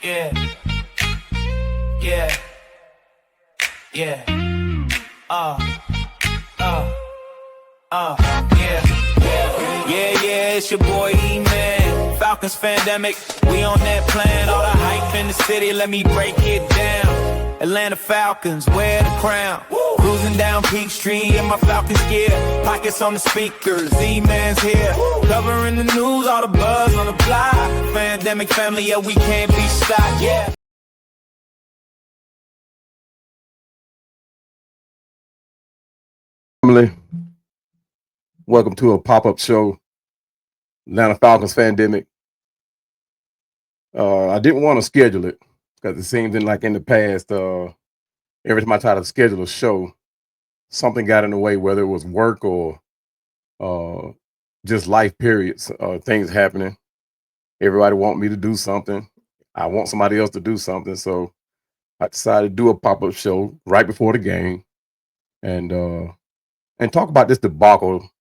Yeah, yeah, yeah. Uh, yeah. Yeah, it's your boy E-Man. Falcons pandemic, we on that plan. All the hype in the city, let me break it down. Atlanta Falcons, wear the crown. Cruising down Peachtree in my Falcons gear. Pockets on the speakers, E-Man's here. Covering the news, all the buzz on the block. Pandemic family, yeah, we can't be stopped, yeah. Family, welcome to a pop-up show, Atlanta Falcons Pandemic. I didn't want to schedule it because it seemed like in the past, every time I tried to schedule a show, something got in the way, whether it was work or just life periods, things happening. Everybody want me to do something. I want somebody else to do something. So I decided to do a pop-up show right before the game and talk about this debacle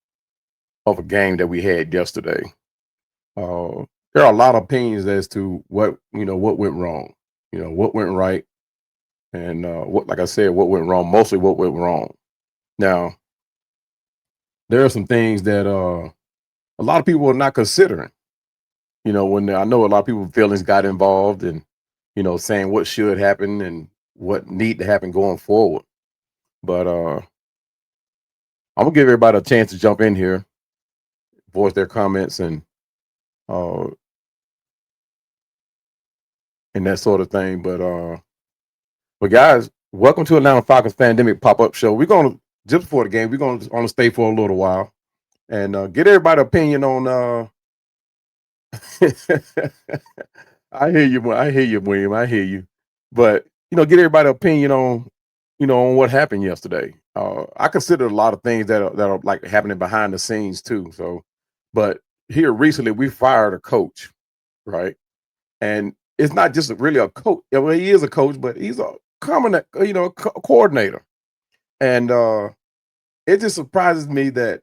of a game that we had yesterday. There are a lot of opinions as to what went wrong, what went right, and what, like I said, what went wrong. Mostly what went wrong. Now, there are some things that a lot of people are not considering. When I know a lot of people's feelings got involved, and saying what should happen and what need to happen going forward. But I'm gonna give everybody a chance to jump in here, voice their comments, and that sort of thing. But guys, welcome to Atlanta Falcons Pandemic Pop-Up Show. We're gonna just before the game, we're gonna stay for a little while and get everybody's opinion on I hear you, William. I hear you. But get everybody's opinion on on what happened yesterday. I consider a lot of things that are like happening behind the scenes too. So, but here recently we fired a coach, right? And it's not just really a coach. Well, he is a coach, but he's a coordinator. And it just surprises me that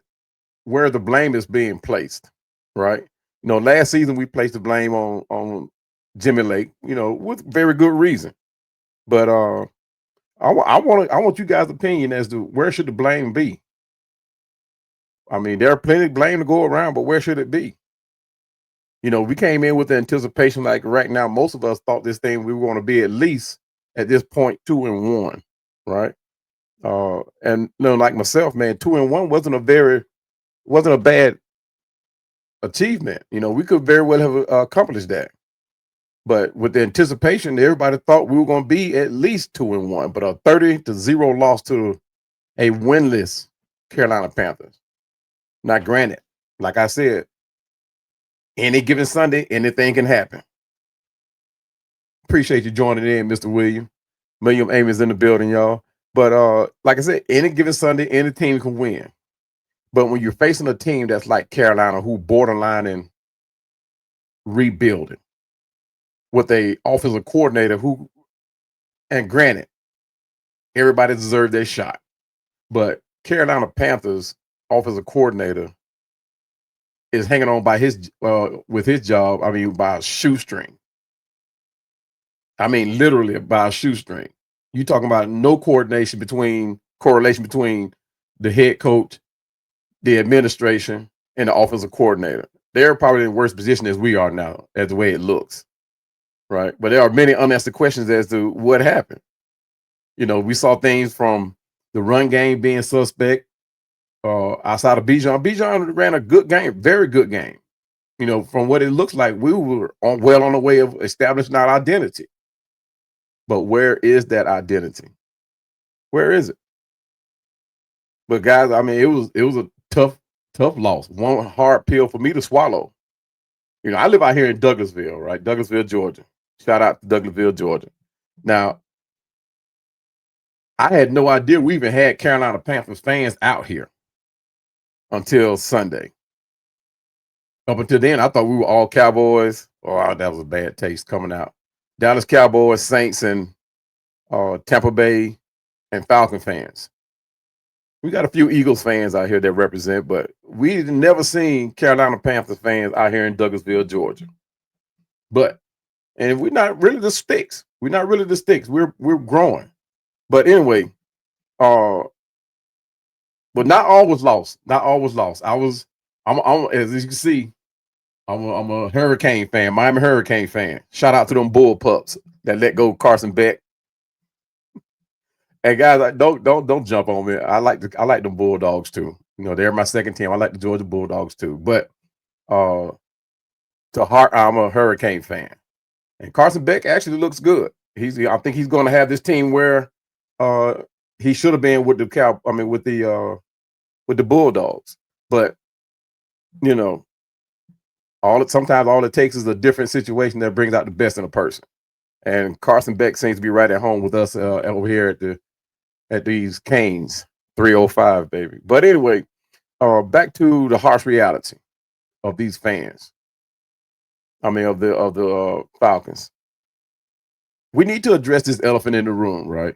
where the blame is being placed, right? Last season we placed the blame on Jimmy Lake, with very good reason. But I want you guys' opinion as to where should the blame be. I mean, there are plenty of blame to go around, but where should it be? We came in with the anticipation, like right now, most of us thought this thing we were going to be at least at this point 2-1, right? And like myself, man, 2-1 wasn't a bad achievement. We could very well have accomplished that. But with the anticipation, everybody thought we were going to be at least 2-1, but a 30-0 loss to a winless Carolina Panthers. Now, granted, like I said, any given Sunday, anything can happen. Appreciate you joining in, Mr. William. William Amos in the building, y'all. But like I said, any given Sunday, any team can win. But when you're facing a team that's like Carolina, who borderline in rebuilding, with a offensive coordinator who, and granted, everybody deserved their shot, but Carolina Panthers offensive coordinator is hanging on by with his job. I mean, by a shoestring. I mean, literally by a shoestring. You talking about no correlation between the head coach, the administration, and the offensive coordinator. They're probably in the worst position as we are now, as the way it looks. Right. But there are many unanswered questions as to what happened. We saw things from the run game being suspect. Outside of Bijan. Bijan ran a good game, very good game. From what it looks like, we were well on the way of establishing our identity. But where is that identity? Where is it? But guys, I mean, it was a tough loss. One hard pill for me to swallow. I live out here in Douglasville, right? Douglasville, Georgia. Shout out to Douglasville, Georgia. Now, I had no idea we even had Carolina Panthers fans out here until Sunday. Up until then, I thought we were all Cowboys. Oh, that was a bad taste coming out. Dallas Cowboys, Saints, and Tampa Bay and Falcon fans. We got a few Eagles fans out here that represent, but we never seen Carolina Panthers fans out here in Douglasville, Georgia. But And we're not really the sticks. We're not really the sticks. We're growing. But anyway, but not all was lost. Not all was lost. I'm as you can see, I'm a Hurricane fan, Miami Hurricane fan. Shout out to them Bull Pups that let go Carson Beck. And guys, don't jump on me. I like them Bulldogs too. You know, they're my second team. I like the Georgia Bulldogs too. But to heart, I'm a Hurricane fan. And Carson Beck actually looks good. I think he's going to have this team where he should have been with with the Bulldogs. But you know, sometimes all it takes is a different situation that brings out the best in a person. And Carson Beck seems to be right at home with us over here at these Canes 305, baby. But anyway, back to the harsh reality of these fans. Of the Falcons. We need to address this elephant in the room, right?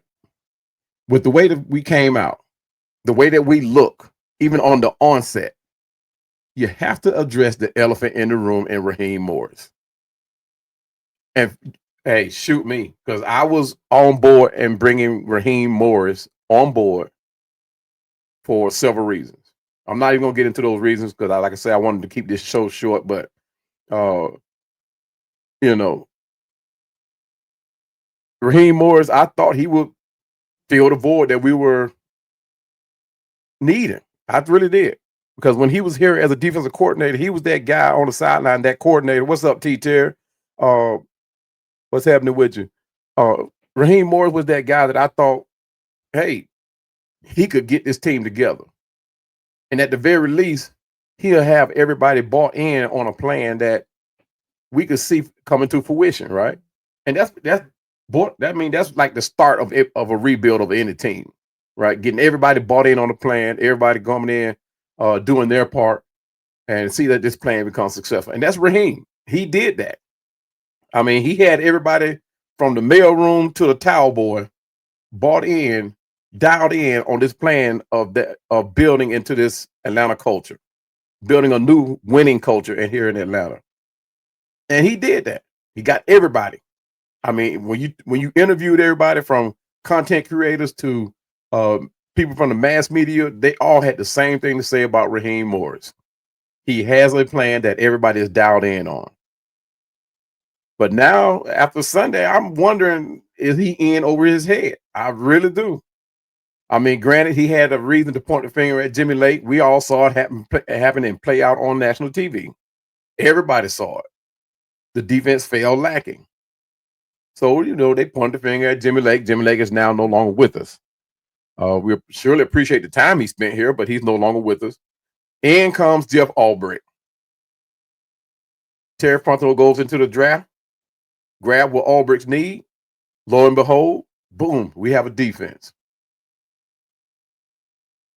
With the way that we came out, the way that we look, even on the onset, you have to address the elephant in the room in Raheem Morris. And hey, shoot me, because I was on board and bringing Raheem Morris on board for several reasons. I'm not even gonna get into those reasons because, like I said, I wanted to keep this show short. But Raheem Morris, I thought he would fill the void that we were needing. I really did. Because when he was here as a defensive coordinator, he was that guy on the sideline, that coordinator. What's up, T-Ter? What's happening with you? Raheem Morris was that guy that I thought, hey, he could get this team together. And at the very least, he'll have everybody bought in on a plan that we could see coming to fruition, right? And that's like the start of a rebuild of any team, right? Getting everybody bought in on the plan, everybody coming in, doing their part, and see that this plan becomes successful. And that's Raheem. He did that. I mean, he had everybody from the mailroom to the towel boy bought in, dialed in on this plan of building into this Atlanta culture, building a new winning culture here in Atlanta. And he did that. He got everybody. I mean, when you interviewed everybody from content creators to people from the mass media, they all had the same thing to say about Raheem Morris. He has a plan that everybody is dialed in on. But now, after Sunday, I'm wondering, is he in over his head? I really do. I mean, granted, he had a reason to point the finger at Jimmy Lake. We all saw it happen and play out on national TV. Everybody saw it. The defense fell lacking. So, they pointed the finger at Jimmy Lake. Jimmy Lake is now no longer with us. We surely appreciate the time he spent here, but he's no longer with us. In comes Jeff Albrecht. Terry Fronto goes into the draft, grab what Albrecht's need. Lo and behold, boom, we have a defense.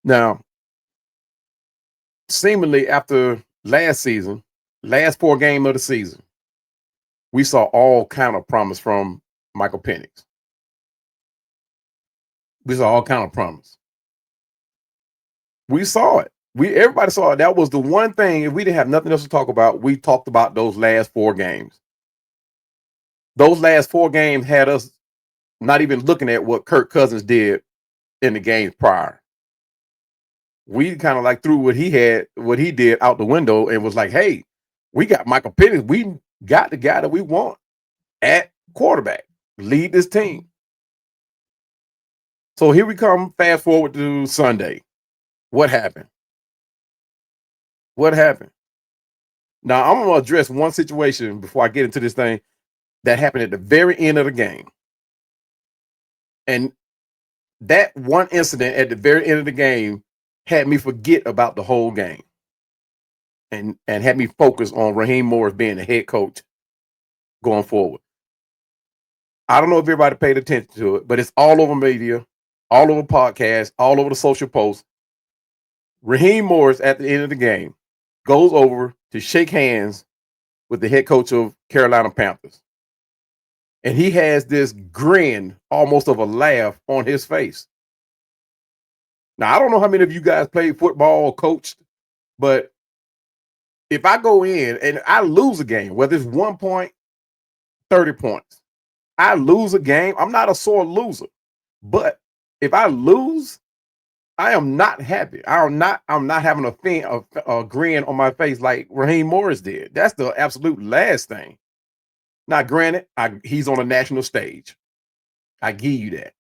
Now, seemingly after last 4 games of the season, we saw all kind of promise from Michael Penix. We saw all kind of promise. We saw it. Everybody saw it. That was the one thing. If we didn't have nothing else to talk about, we talked about those last 4 games. Those last 4 games had us not even looking at what Kirk Cousins did in the games prior. We kind of like threw what he did out the window and was like, hey, we got Michael Penix. We got the guy that we want at quarterback, lead this team. So here we come, fast forward to Sunday. What happened? What happened? Now, I'm going to address one situation before I get into this thing that happened at the very end of the game. And that one incident at the very end of the game had me forget about the whole game and had me focus on Raheem Morris being the head coach going forward. I don't know if everybody paid attention to it, but it's all over media, all over podcasts, all over the social posts. Raheem Morris, at the end of the game, goes over to shake hands with the head coach of Carolina Panthers. And he has this grin, almost of a laugh, on his face. Now, I don't know how many of you guys played football or coached, but if I go in and I lose a game, whether it's 1 point, 30 points. I lose a game. I'm not a sore loser. But if I lose, I am not happy. I'm not having a grin on my face like Raheem Morris did. That's the absolute last thing. Now, granted, he's on a national stage. I give you that.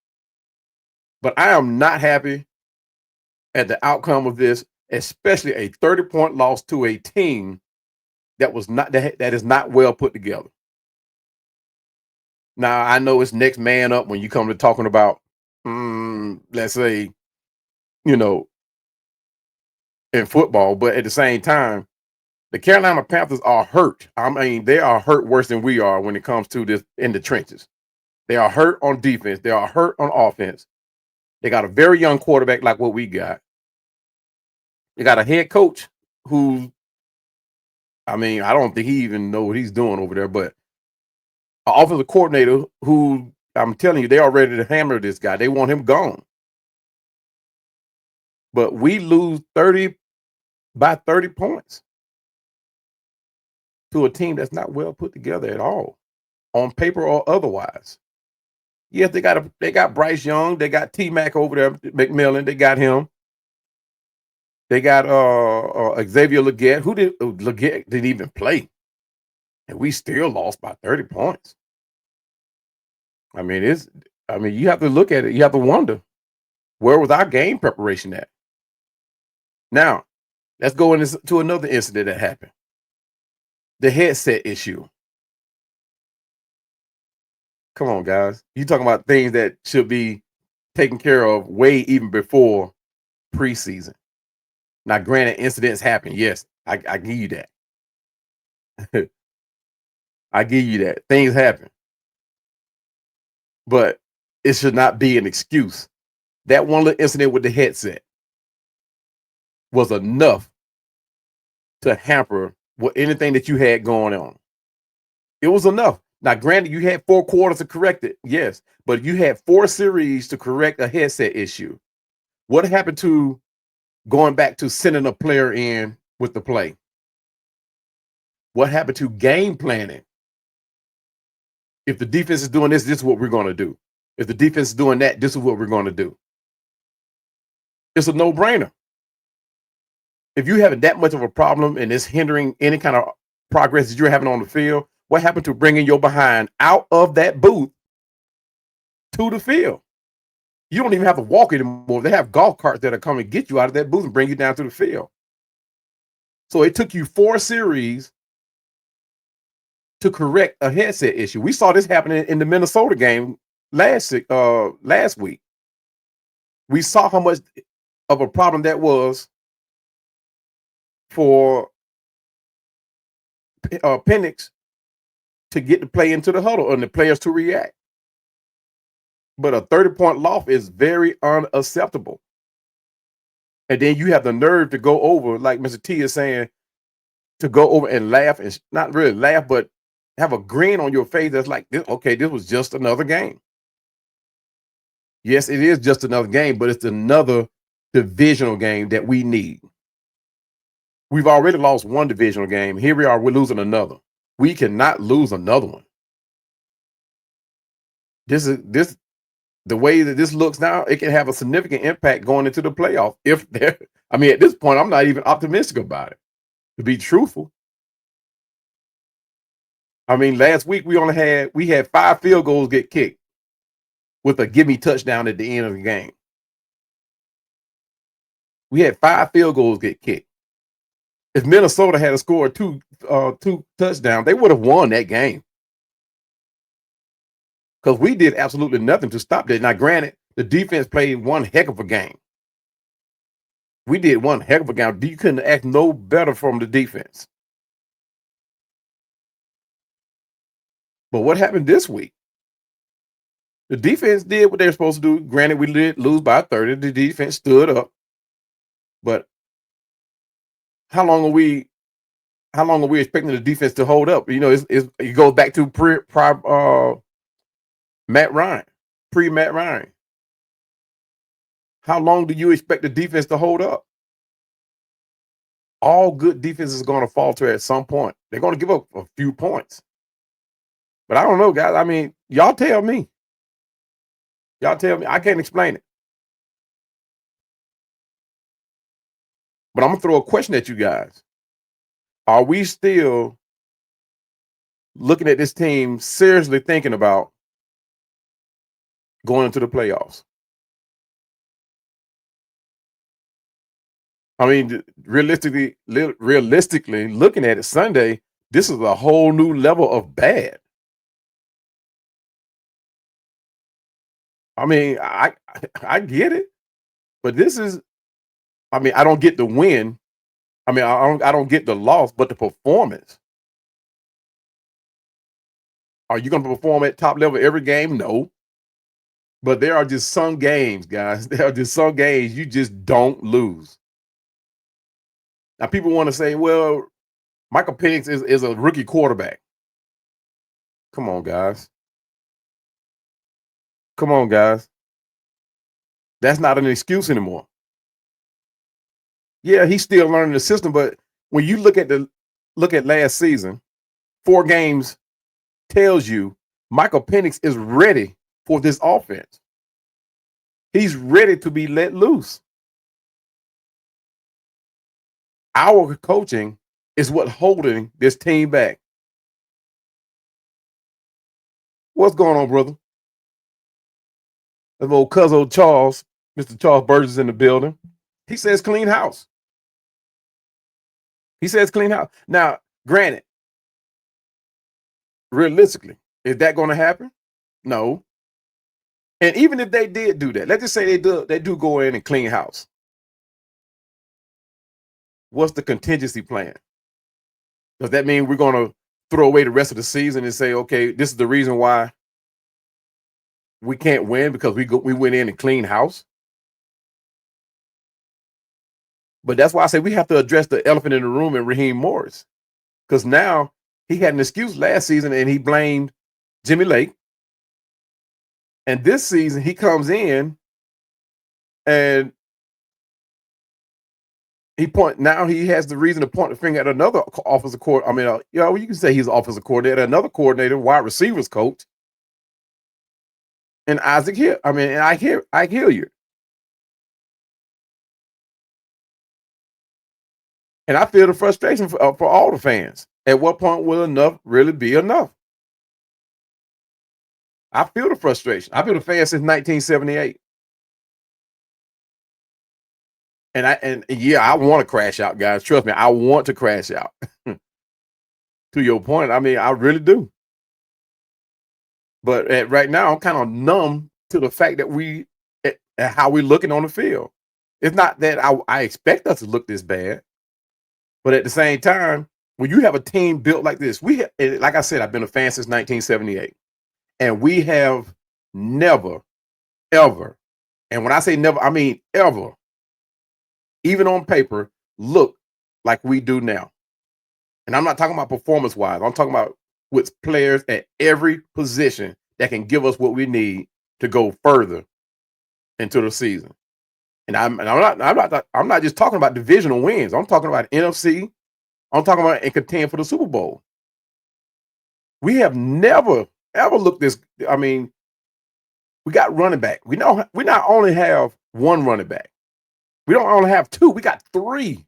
But I am not happy at the outcome of this, especially a 30-point loss to a team that is not well put together. Now, I know it's next man up when you come to talking about, let's say, in football, but at the same time, the Carolina Panthers are hurt. I mean, they are hurt worse than we are when it comes to this in the trenches. They are hurt on defense. They are hurt on offense. They got a very young quarterback like what we got. They got a head coach who, I mean, I don't think he even know what he's doing over there, but an offensive coordinator who, I'm telling you, they are ready to hammer this guy. They want him gone. But we lose 30 points to a team that's not well put together at all, on paper or otherwise. Yes, they got Bryce Young, they got T-Mac over there, McMillan, they got him. They got Xavier Legette. Legette didn't even play. And we still lost by 30 points. I mean, you have to look at it, you have to wonder, where was our game preparation at? Now, let's go into another incident that happened. The headset issue. Come on, guys. You talking about things that should be taken care of way even before preseason. Now, granted, incidents happen. Yes, I give you that. I give you that. Things happen. But it should not be an excuse. That one little incident with the headset was enough to hamper anything that you had going on. It was enough. Now, granted, you had 4 quarters to correct it, yes, but you had 4 series to correct a headset issue. What happened to going back to sending a player in with the play? What happened to game planning? If the defense is doing this, this is what we're going to do. If the defense is doing that, this is what we're going to do. It's a no-brainer. If you're having that much of a problem and it's hindering any kind of progress that you're having on the field, what happened to bringing your behind out of that booth to the field? You don't even have to walk anymore. They have golf carts that are coming to get you out of that booth and bring you down to the field. So it took you 4 series to correct a headset issue. We saw this happening in the Minnesota game last week. We saw how much of a problem that was for Penix to get the play into the huddle and the players to react. But a 30-point loss is very unacceptable. And then you have the nerve to go over, like Mr. T is saying, to go over and laugh, and not really laugh, but have a grin on your face that's like, okay, this was just another game. Yes, it is just another game, but it's another divisional game that we need. We've already lost 1 divisional game. Here we are, we're losing another. We cannot lose another one. The way that this looks now, it can have a significant impact going into the playoffs. At this point, I'm not even optimistic about it, to be truthful. I mean, last week we had 5 field goals get kicked with a give-me touchdown at the end of the game. We had 5 field goals get kicked. If Minnesota had scored 2 touchdowns, they would have won that game. Because we did absolutely nothing to stop that. Now, granted, the defense played one heck of a game. We did one heck of a game. You couldn't act no better from the defense. But what happened this week? The defense did what they were supposed to do. Granted, we did lose by 30. The defense stood up. But how long are we expecting the defense to hold up? You know, it goes back to Matt Ryan, pre-Matt Ryan. How long do you expect the defense to hold up? All good defense is going to falter at some point. They're going to give up a few points. But I don't know, guys. I mean, y'all tell me. Y'all tell me. I can't explain it. But I'm gonna throw a question at you guys. Are we still looking at this team seriously thinking about going into the playoffs? I mean, realistically looking at it Sunday, this is a whole new level of bad. I mean, I get it, but this is. I mean, I don't get the win. I mean, I don't get the loss, but the performance. Are you going to perform at top level every game? No. But there are just some games, guys. There are just some games you just don't lose. Now, people want to say, well, Michael Penix is a rookie quarterback. Come on, guys. Come on, guys. That's not an excuse anymore. Yeah, he's still learning the system, but when you look at last season, 4 games tells you Michael Penix is ready for this offense. He's ready to be let loose. Our coaching is what holding this team back. What's going on, brother? That old cousin Charles, Mr. Charles Burgess in the building. He says clean house. He says clean house. Now, granted, realistically, is that going to happen? No. And even if they did do that, let's just say they do go in and clean house. What's the contingency plan? Does that mean we're going to throw away the rest of the season and say, okay, this is the reason why we can't win because we went in and clean house? But that's why I say we have to address the elephant in the room in Raheem Morris, because now he had an excuse last season and he blamed Jimmy Lake. And this season he comes in and now he has the reason to point the finger at another offensive coordinator. I mean, you can say he's an offensive coordinator, another coordinator, wide receivers coach, and Isaac Hill. I mean, and I hear you. And I feel the frustration for all the fans. At what point will enough really be enough? I feel the frustration. I've been a fan since 1978. And yeah, I want to crash out, guys. Trust me, I want to crash out. To your point, I mean, I really do. But right now, I'm kind of numb to the fact that how we're looking on the field. It's not that I expect us to look this bad, but at the same time, when you have a team built like this, like I said, I've been a fan since 1978, and we have never, ever, and when I say never, I mean ever, even on paper, look like we do now. And I'm not talking about performance-wise. I'm talking about with players at every position that can give us what we need to go further into the season. And I'm not just talking about divisional wins. I'm talking about NFC. I'm talking about and contend for the Super Bowl. We have never ever looked this. I mean, we got running back. We not only have one running back. We don't only have 2. We got 3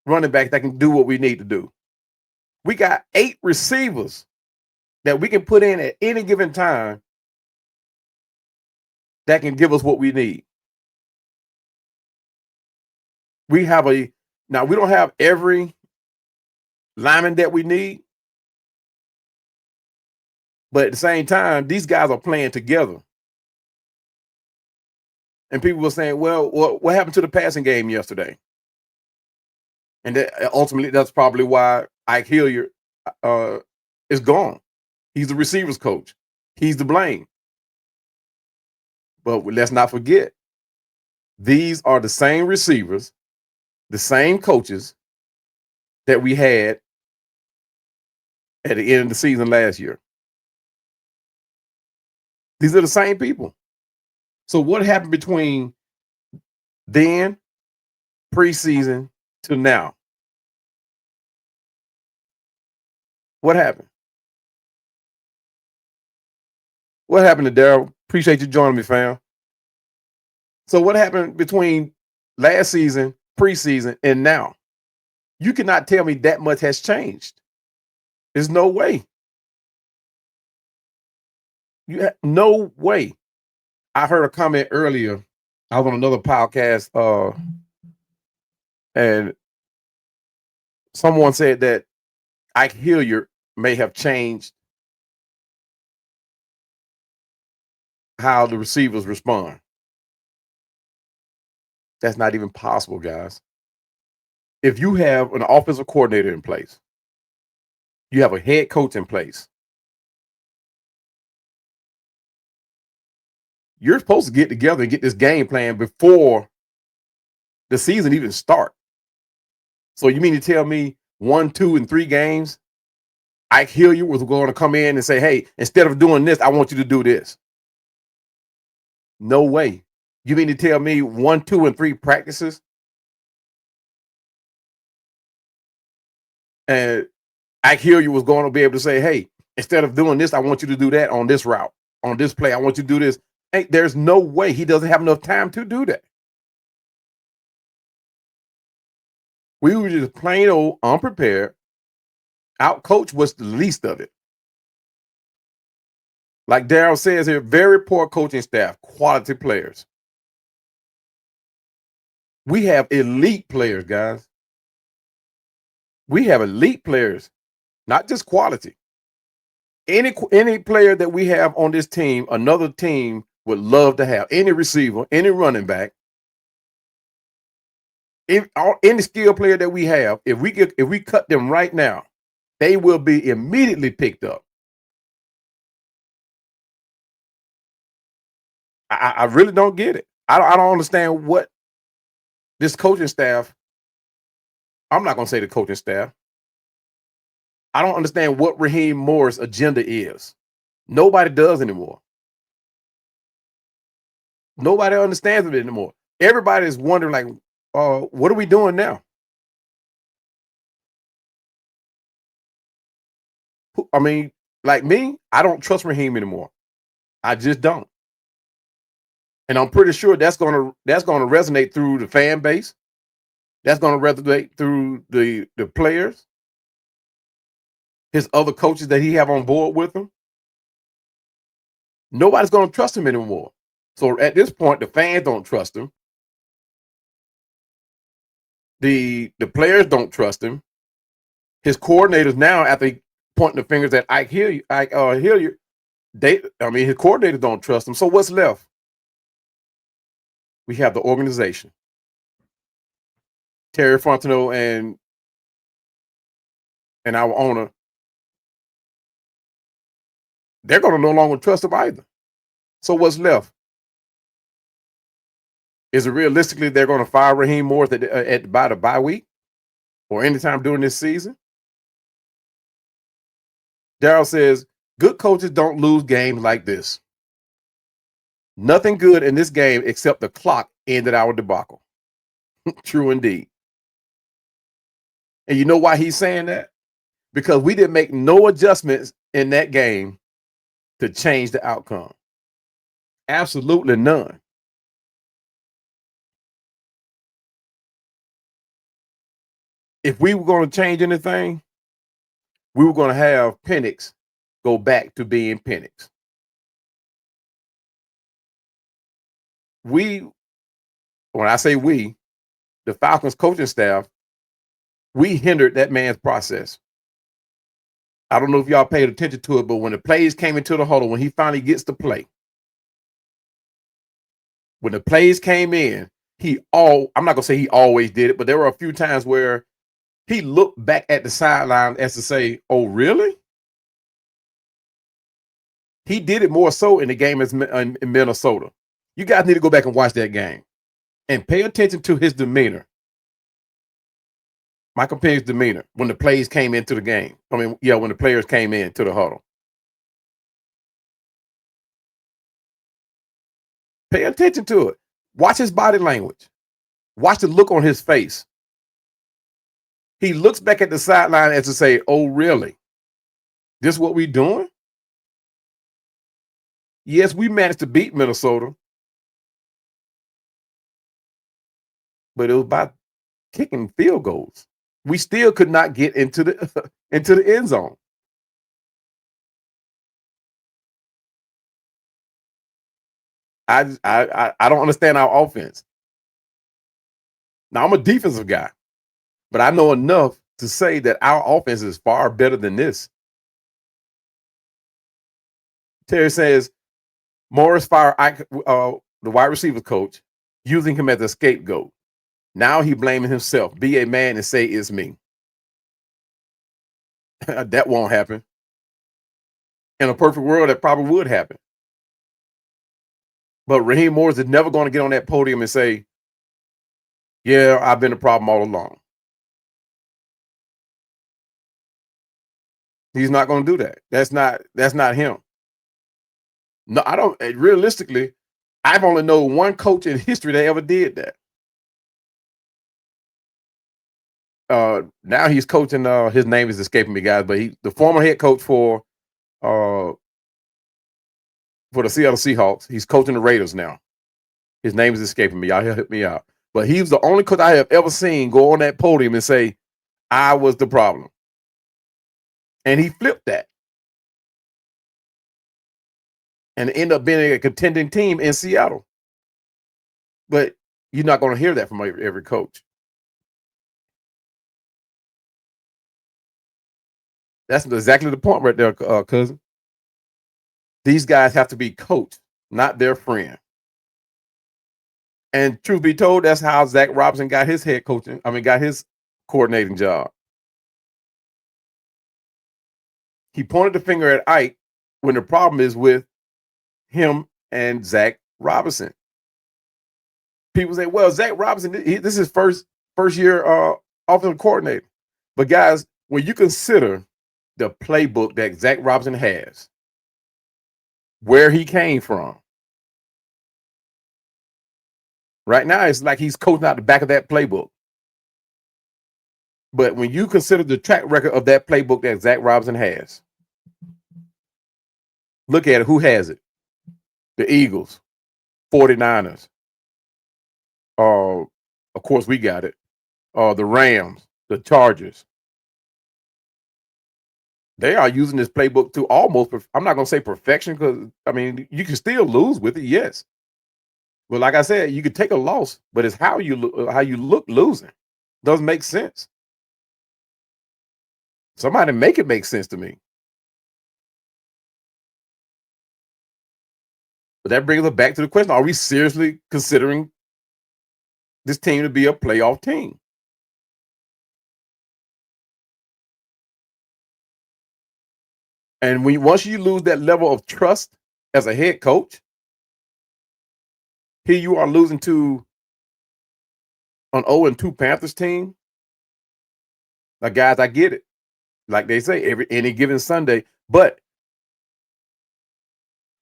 running backs that can do what we need to do. We got 8 receivers that we can put in at any given time that can give us what we need. Now we don't have every lineman that we need, but at the same time, these guys are playing together. And people were saying, well, what happened to the passing game yesterday? And ultimately, that's probably why Ike Hilliard is gone. He's the receivers coach. He's to blame. But let's not forget, these are the same receivers, the same coaches that we had at the end of the season last year. These are the same people. So what happened between then, preseason, to now? What happened? What happened to Daryl? Appreciate you joining me, fam. So what happened between last season, preseason, and now? You cannot tell me that much has changed. There's no way. No way. I heard a comment earlier. I was on another podcast, and someone said that Ike Hilliard may have changed how the receivers respond. That's not even possible, guys. If you have an offensive coordinator in place, you have a head coach in place, you're supposed to get together and get this game plan before the season even starts. So you mean to tell me 1, 2, and 3 games, Ike Hilliard was going to come in and say, hey, instead of doing this, I want you to do this? No way. You mean to tell me 1, 2, and 3 practices and Ike Hilliard was going to be able to say, hey, instead of doing this, I want you to do that on this route, on this play. I want you to do this. Hey, there's no way. He doesn't have enough time to do that. We were just plain old unprepared. Outcoach was the least of it. Like Daryl says here, very poor coaching staff, quality players. We have elite players, guys. We have elite players, not just quality. Any player that we have on this team, another team would love to have. Any receiver, any running back, any skill player that we have, if we cut them right now, they will be immediately picked up. I really don't get it. I don't understand what this coaching staff. I'm not going to say the coaching staff. I don't understand what Raheem Morris' agenda is. Nobody does anymore. Nobody understands it anymore. Everybody is wondering, like, what are we doing now? I mean, like me, I don't trust Raheem anymore. I just don't. And I'm pretty sure that's gonna resonate through the fan base. That's gonna resonate through the players, his other coaches that he have on board with him. Nobody's gonna trust him anymore. So at this point, the fans don't trust him. The players don't trust him. His coordinators now, after pointing the fingers at Ike Hilliard, his coordinators don't trust him. So what's left? We have the organization. Terry Fontenot and our owner, they're going to no longer trust him either. So what's left? Is it realistically they're going to fire Raheem Morris by the bye week or anytime during this season? Daryl says, good coaches don't lose games like this. Nothing good in this game except the clock ended our debacle. True indeed. And you know why he's saying that? Because we didn't make no adjustments in that game to change the outcome. Absolutely none. If we were going to change anything, we were going to have Penix go back to being Penix. When I say we, the Falcons coaching staff, we hindered that man's process. I don't know if y'all paid attention to it, but when the plays came into the huddle, when he finally gets to play, when the plays came in, I'm not going to say he always did it, but there were a few times where he looked back at the sideline as to say, oh, really? He did it more so in the game in Minnesota. You guys need to go back and watch that game and pay attention to his demeanor. Michael Penix's demeanor when the plays came into the game. When the players came into the huddle. Pay attention to it. Watch his body language. Watch the look on his face. He looks back at the sideline as to say, oh, really? This is what we doing? Yes, we managed to beat Minnesota, but it was by kicking field goals. We still could not get into the into the end zone. I don't understand our offense. Now I'm a defensive guy, but I know enough to say that our offense is far better than this. Terry says Morris fired the wide receiver coach, using him as a scapegoat. Now he blaming himself. Be a man and say it's me. That won't happen. In a perfect world, that probably would happen. But Raheem Morris is never going to get on that podium and say, yeah, I've been the problem all along. He's not going to do that. That's not him. No, I don't. Realistically, I've only known one coach in history that ever did that. Now he's coaching. His name is escaping me, guys, but he's the former head coach for the Seattle Seahawks. He's coaching the Raiders now. His name is escaping me. Y'all help me out. But he was the only coach I have ever seen go on that podium and say, I was the problem. And he flipped that. And ended up being a contending team in Seattle. But you're not going to hear that from every coach. That's exactly the point right there, cousin. These guys have to be coached, not their friend. And truth be told, that's how Zach Robinson got his head coaching. Got his coordinating job. He pointed the finger at Ike when the problem is with him and Zach Robinson. People say, well, Zach Robinson, this is his first year offensive coordinator. But guys, when you consider the playbook that Zach Robinson has, where he came from, right now it's like he's coaching out the back of that playbook. But when you consider the track record of that playbook that Zach Robinson has, look at it. Who has it? The Eagles, 49ers. Of course, we got it. The Rams, the Chargers. They are using this playbook to almost, I'm not going to say perfection, because, you can still lose with it, yes. But like I said, you could take a loss, but it's how you look losing. Doesn't make sense. Somebody make it make sense to me. But that brings us back to the question, are we seriously considering this team to be a playoff team? And once you lose that level of trust as a head coach, here you are losing to an 0-2 Panthers team. Like, guys, I get it. Like they say, any given Sunday. But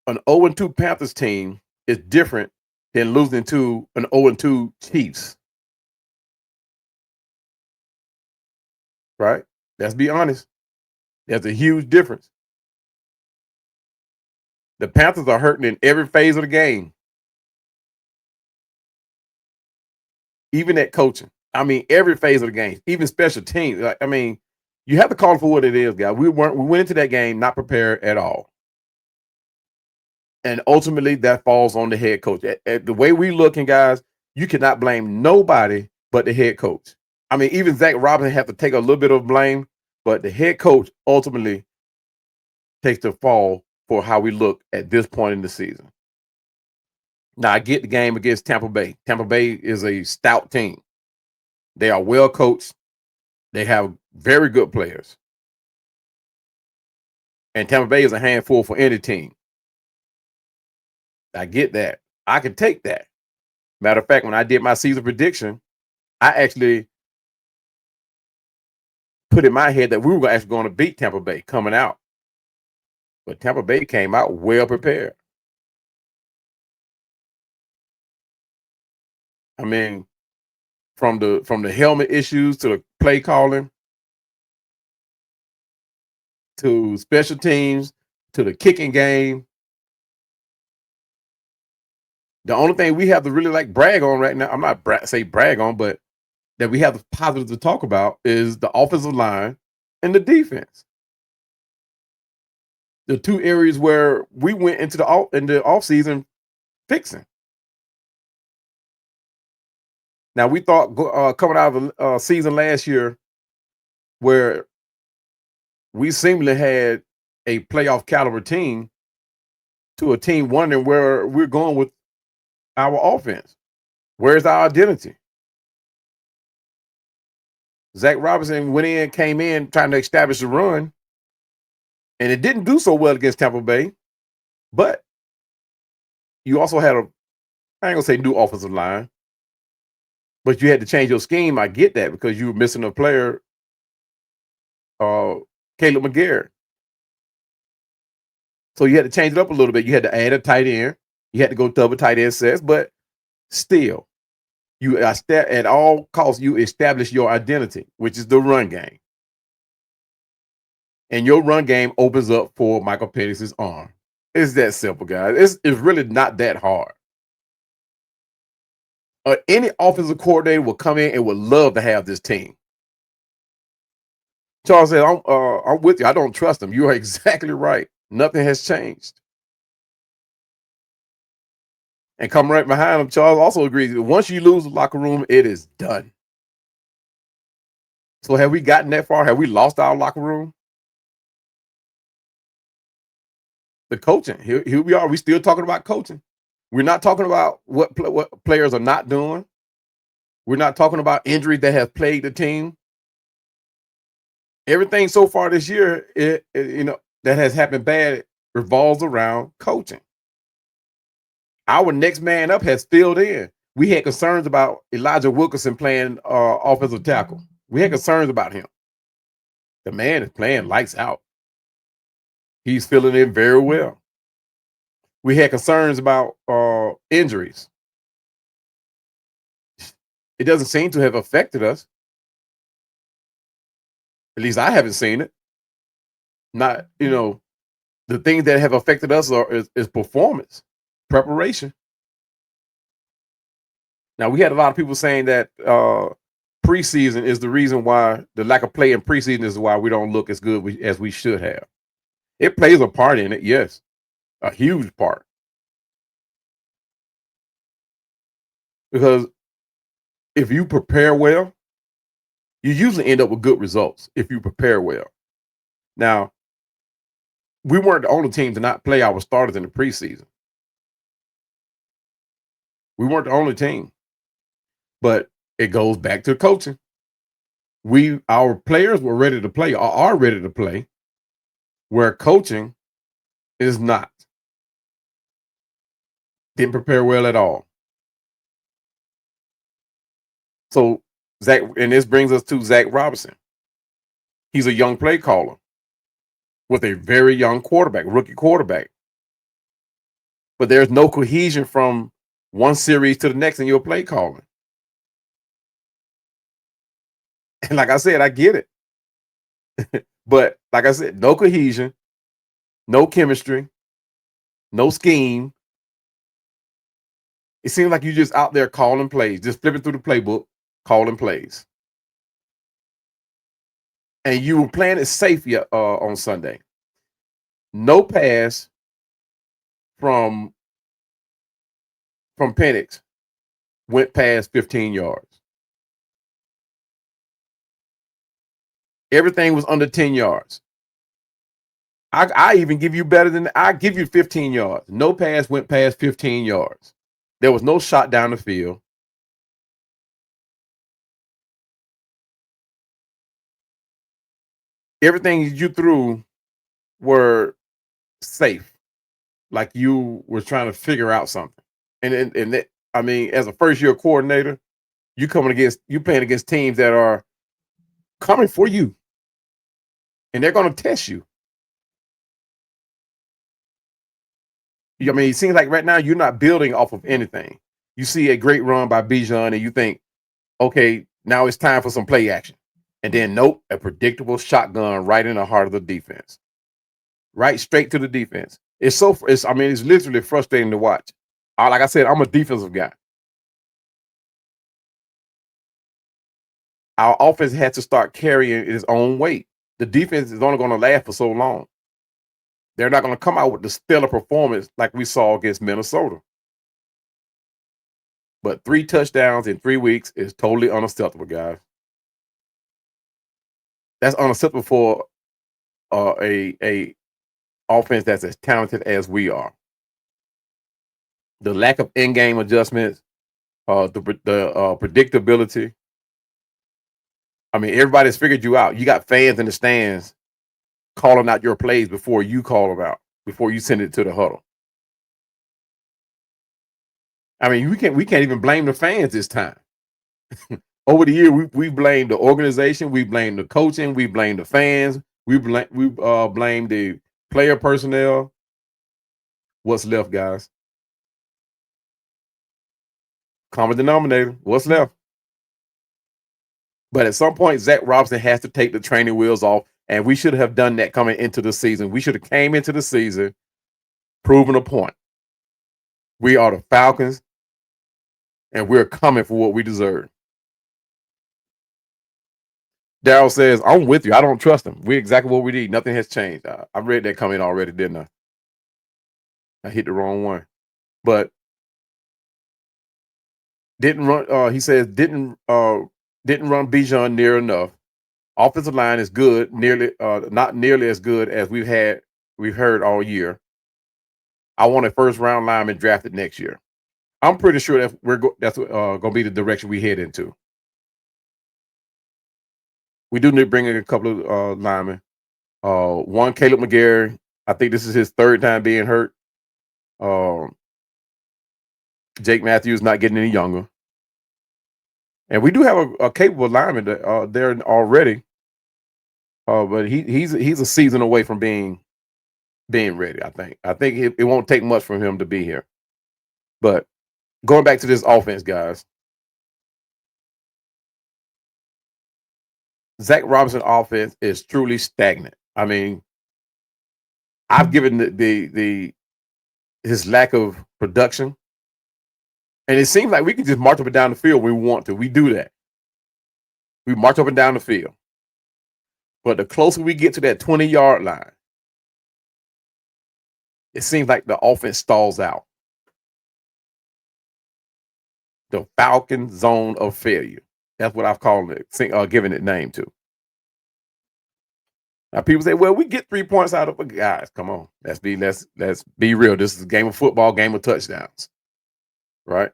an 0-2 Panthers team is different than losing to an 0-2 Chiefs. Right? Let's be honest. There's a huge difference. The Panthers are hurting in every phase of the game. Even at coaching. Every phase of the game, even special teams. You have to call it for what it is, guys. We went into that game not prepared at all. And ultimately, that falls on the head coach. At the way we looking, guys, you cannot blame nobody but the head coach. Even Zach Robinson have to take a little bit of blame, but the head coach ultimately takes the fall for how we look at this point in the season. Now, I get the game against Tampa Bay. Tampa Bay is a stout team. They are well coached. They have very good players. And Tampa Bay is a handful for any team. I get that. I can take that. Matter of fact, when I did my season prediction, I actually put in my head that we were actually going to beat Tampa Bay coming out. But Tampa Bay came out well prepared. From the helmet issues to the play calling to special teams to the kicking game, The only thing we have to really like brag on right now, I'm not brag on, but that we have the positive to talk about is the offensive line and the defense. The two areas where we went into the offseason fixing. Now we thought coming out of the season last year, where we seemingly had a playoff caliber team, to a team wondering where we're going with our offense. Where's our identity? Zach Robinson came in trying to establish a run, and it didn't do so well against Tampa Bay. But you also had I ain't gonna say new offensive line, but you had to change your scheme. I get that because you were missing a player, Caleb McGarrett. So you had to change it up a little bit. You had to add a tight end. You had to go double tight end sets, but still, at all costs, you establish your identity, which is the run game. And your run game opens up for Michael Penix's arm. It's that simple, guys. It's really not that hard. Any offensive coordinator will come in and would love to have this team. Charles said, I'm with you. I don't trust them. You are exactly right. Nothing has changed. And come right behind him, Charles also agrees that once you lose the locker room, it is done. So have we gotten that far? Have we lost our locker room? The coaching. Here we are. We're still talking about coaching. We're not talking about what players are not doing. We're not talking about injuries that have plagued the team. Everything so far this year, that has happened bad revolves around coaching. Our next man up has filled in. We had concerns about Elijah Wilkinson playing offensive tackle. We had concerns about him. The man is playing lights out. He's filling in very well. We had concerns about injuries. It doesn't seem to have affected us. At least I haven't seen it. Not, the things that have affected us is performance, preparation. Now, we had a lot of people saying that preseason is the reason why the lack of play in preseason is why we don't look as good as we should have. It plays a part in it, yes, a huge part. Because if you prepare well, you usually end up with good results if you prepare well. Now, we weren't the only team to not play our starters in the preseason. We weren't the only team. But it goes back to coaching. Our players were ready to play, or are ready to play, where coaching is not. Didn't prepare well at all. So Zach, and this brings us to Zach Robinson. He's a young play caller with a very young quarterback, rookie quarterback. But there's no cohesion from one series to the next in your play calling. And like I said, I get it. But like I said, no cohesion, no chemistry, no scheme. It seems like you're just out there calling plays, just flipping through the playbook, calling plays. And you were playing it safe on Sunday. No pass from Penix went past 15 yards. Everything was under 10 yards. I even give you better than I give you 15 yards. No pass went past 15 yards. There was no shot down the field. Everything you threw were safe, like you were trying to figure out something. And that, I mean, as a first-year coordinator, you playing against teams that are coming for you, and they're going to test you. I mean, it seems like right now you're not building off of anything. You see a great run by Bijan, and you think, okay, now it's time for some play action. And then, nope, a predictable shotgun right in the heart of the defense. Right straight to the defense. It's literally frustrating to watch. like I said, I'm a defensive guy. Our offense had to start carrying its own weight. The defense is only going to last for so long. They're not going to come out with the stellar performance like we saw against Minnesota. But 3 touchdowns in 3 weeks is totally unacceptable, guys. That's unacceptable for a offense that's as talented as we are. The lack of in-game adjustments, the predictability. I mean, everybody's figured you out. You got fans in the stands calling out your plays before you call them out, before you send it to the huddle. I mean, we can't even blame the fans this time. Over the year, we blamed the organization, we blamed the coaching, we blamed the fans, we blamed the player personnel. What's left, guys? Common denominator. What's left? But at some point, Zach Robinson has to take the training wheels off, and we should have done that coming into the season. We should have came into the season proving a point. We are the Falcons, and we're coming for what we deserve. Daryl says, I'm with you. I don't trust him. We're exactly what we need. Nothing has changed. I read that coming already, didn't I? I hit the wrong one. But didn't run, he says, didn't run Bijan near enough. Offensive line is good, not nearly as good as we've heard all year. I want a first round lineman drafted next year. I'm pretty sure that's going to be the direction we head into. We do need to bring in a couple of linemen. One, Caleb McGarry. I think this is his 3rd time being hurt. Jake Matthews not getting any younger. And we do have a capable lineman there already. But he's a season away from being ready, I think. I think it won't take much for him to be here. But going back to this offense, guys. Zach Robinson offense is truly stagnant. I mean, I've given his lack of production, and it seems like we can just march up and down the field when we want to. We do that. We march up and down the field. But the closer we get to that 20-yard line, it seems like the offense stalls out. The Falcon zone of failure. That's what I've called it, giving it name to. Now people say, well, we get 3 points out of it. Guys, come on. Let's be real. This is a game of football, game of touchdowns. Right?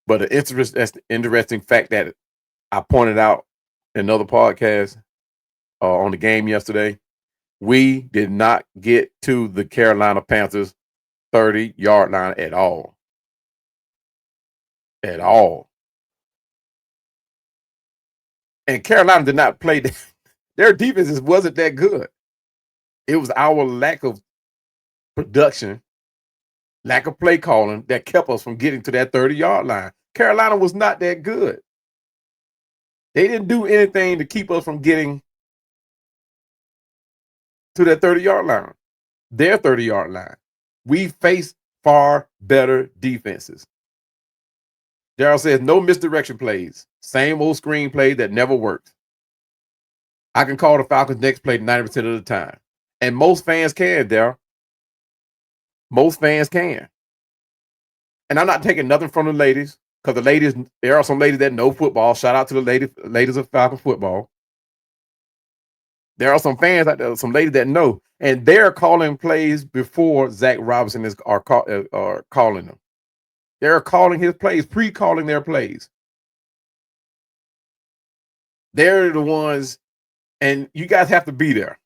But the interesting fact that I pointed out in another podcast on the game yesterday, we did not get to the Carolina Panthers 30-yard line at all. At all. And Carolina did not play. Their defense wasn't that good. It was our lack of production, lack of play calling that kept us from getting to that 30-yard line. Carolina was not that good. They didn't do anything to keep us from getting to that 30-yard line, their 30-yard line. We faced far better defenses. Daryl says, no misdirection plays. Same old screen play that never worked. I can call the Falcons next play 90% of the time. And most fans can, Daryl. Most fans can. And I'm not taking nothing from the ladies, because there are some ladies that know football. Shout out to the ladies of Falcon football. There are some fans out there, some ladies that know, and they're calling plays before Zach Robinson are calling them. They're calling his plays, pre-calling their plays. They're the ones, and you guys have to be there.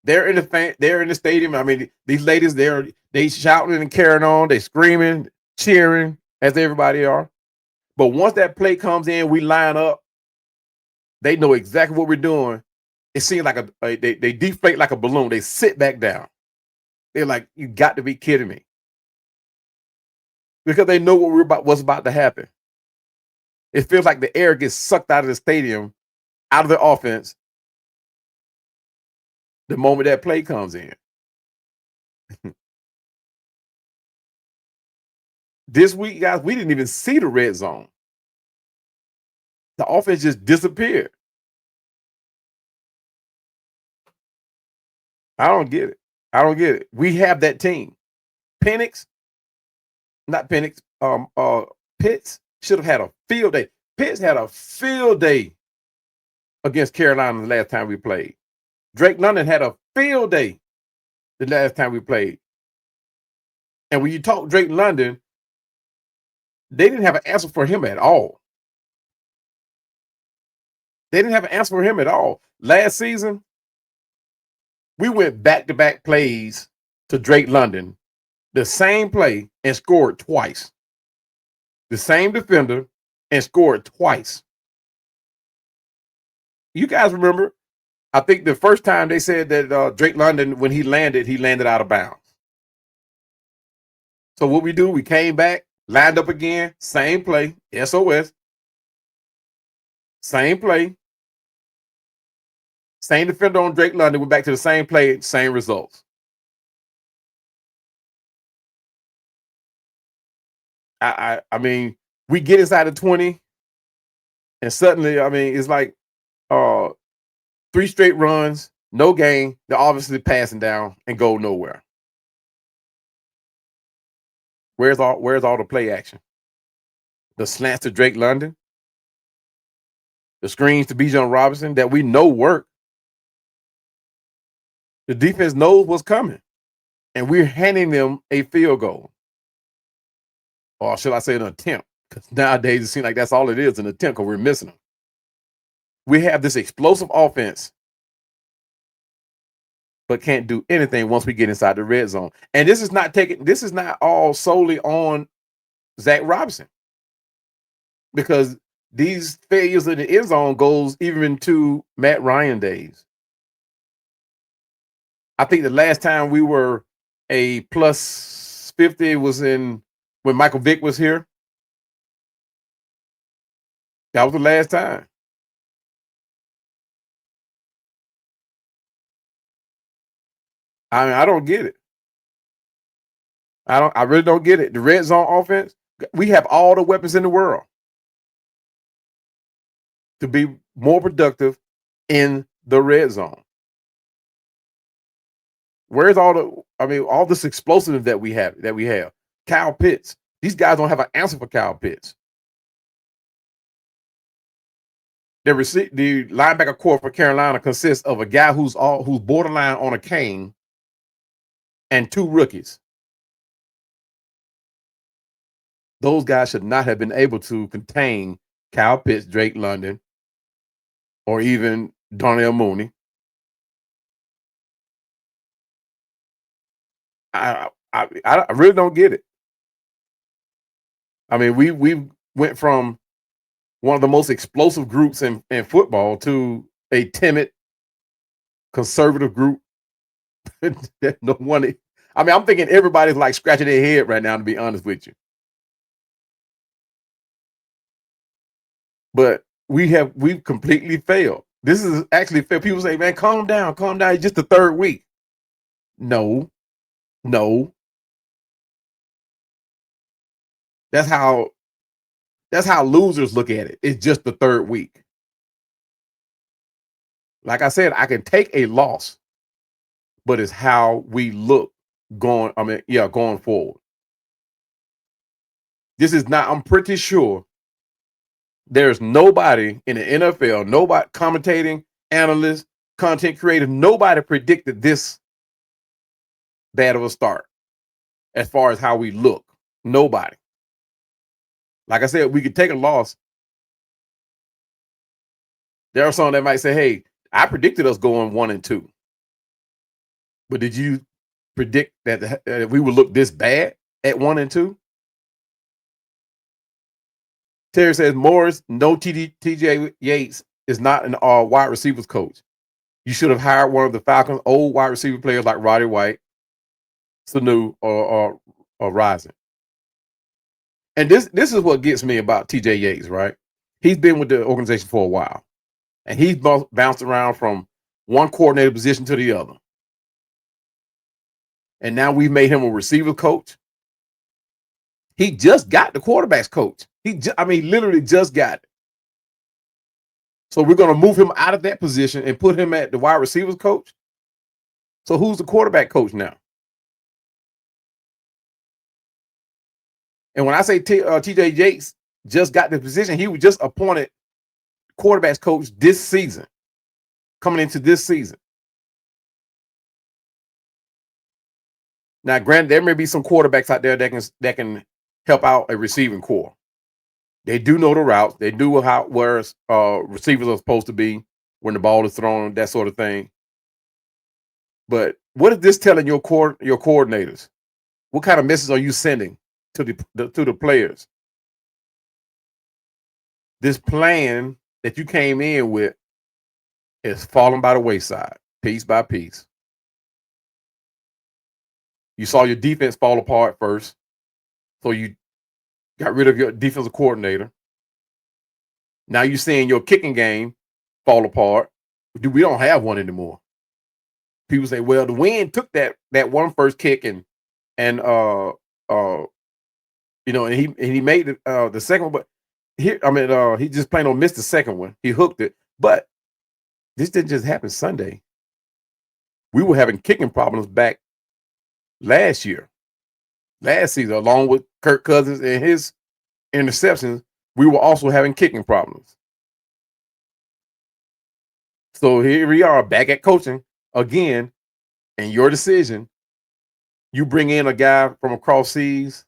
They're in the stadium. I mean, these ladies, they shouting and carrying on, they screaming, cheering, as everybody are. But once that play comes in, we line up. They know exactly what we're doing. It seems like they deflate like a balloon. They sit back down. They're like, you got to be kidding me. Because they know what's about to happen. It feels like the air gets sucked out of the stadium, out of the offense, the moment that play comes in. This week, guys, we didn't even see the red zone. The offense just disappeared. I don't get it. I don't get it. We have that team. Pitts should have had a field day. Pitts had a field day against Carolina the last time we played. Drake London had a field day the last time we played. And when you talk Drake London, they didn't have an answer for him at all. They didn't have an answer for him at all. Last season, we went back-to-back plays to Drake London, the same play, and scored twice. The same defender and scored twice. You guys remember, I think the first time they said that Drake London, when he landed out of bounds. So what we do, we came back, lined up again, same play, SOS, same play, same defender on Drake London, went back to the same play, same results. I mean, we get inside the 20, and suddenly, I mean, it's like 3 straight runs, no gain. They're obviously passing down and go nowhere. Where's all the play action? The slants to Drake London, the screens to Bijan Robinson that we know work. The defense knows what's coming, and we're handing them a field goal. Or should I say an attempt? Because nowadays it seems like that's all it is, an attempt, because we're missing them. We have this explosive offense, but can't do anything once we get inside the red zone. And this is not all solely on Zach Robinson, because these failures in the end zone goes even into Matt Ryan days. I think the last time we were a plus 50 was when Michael Vick was here. That was the last time. I mean, I don't get it. I really don't get it. The red zone offense, we have all the weapons in the world to be more productive in the red zone. Where's all this explosiveness that we have? Kyle Pitts. These guys don't have an answer for Kyle Pitts. The linebacker core for Carolina consists of a guy who's borderline on a cane and 2 rookies. Those guys should not have been able to contain Kyle Pitts, Drake London, or even Darnell Mooney. I really don't get it. I mean, we went from one of the most explosive groups in football to a timid, conservative group. No one. I mean, I'm thinking everybody's like scratching their head right now, to be honest with you. But we've completely failed. This is actually failed. People say, man, calm down. It's just the 3rd week. No. That's how losers look at it. It's just the 3rd week. Like I said, I can take a loss, but it's how we look going forward. This is not, I'm pretty sure there's nobody in the NFL, nobody commentating, analyst, content creator, nobody predicted this bad of a start as far as how we look. Nobody. Like I said, we could take a loss. There are some that might say, hey, I predicted us going 1-2. But did you predict that we would look this bad at 1-2? Terry says, Morris, no TJ Yates is not an wide receivers coach. You should have hired one of the Falcons' old wide receiver players like Roddy White, Sanu, or Rising. And this is what gets me about TJ Yates, right? He's been with the organization for a while, and he's bounced around from one coordinator position to the other. And now we've made him a receiver coach. He just got the quarterback's coach. Literally just got it. So we're going to move him out of that position and put him at the wide receivers coach. So who's the quarterback coach now? And when I say T.J. Yates just got the position, he was just appointed quarterback's coach this season, coming into this season. Now, granted, there may be some quarterbacks out there that can help out a receiving core. They do know the routes. They do where receivers are supposed to be when the ball is thrown, that sort of thing. But what is this telling your coordinators? What kind of message are you sending to the players? This plan that you came in with is falling by the wayside, piece by piece. You saw your defense fall apart first, so you got rid of your defensive coordinator. Now you're seeing your kicking game fall apart. We don't have one anymore. People say, well, the wind took that one first kick and he made it, the second one, but he just plain on missed the second one. He hooked it, but this didn't just happen Sunday. We were having kicking problems back last season, along with Kirk Cousins and his interceptions. We were also having kicking problems. So here we are back at coaching again, and your decision, you bring in a guy from across seas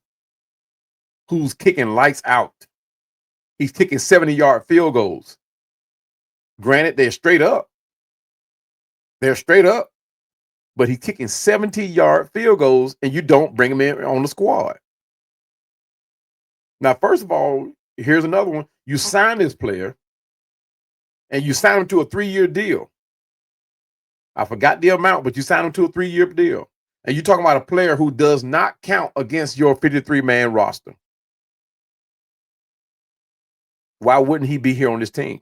who's kicking lights out. He's kicking 70-yard field goals. Granted, they're straight up. But he's kicking 70-yard field goals, and you don't bring him in on the squad. Now, first of all, here's another one. You sign this player, and you sign him to a 3-year deal. I forgot the amount, but you sign him to a 3-year deal. And you're talking about a player who does not count against your 53-man roster. Why wouldn't he be here on this team?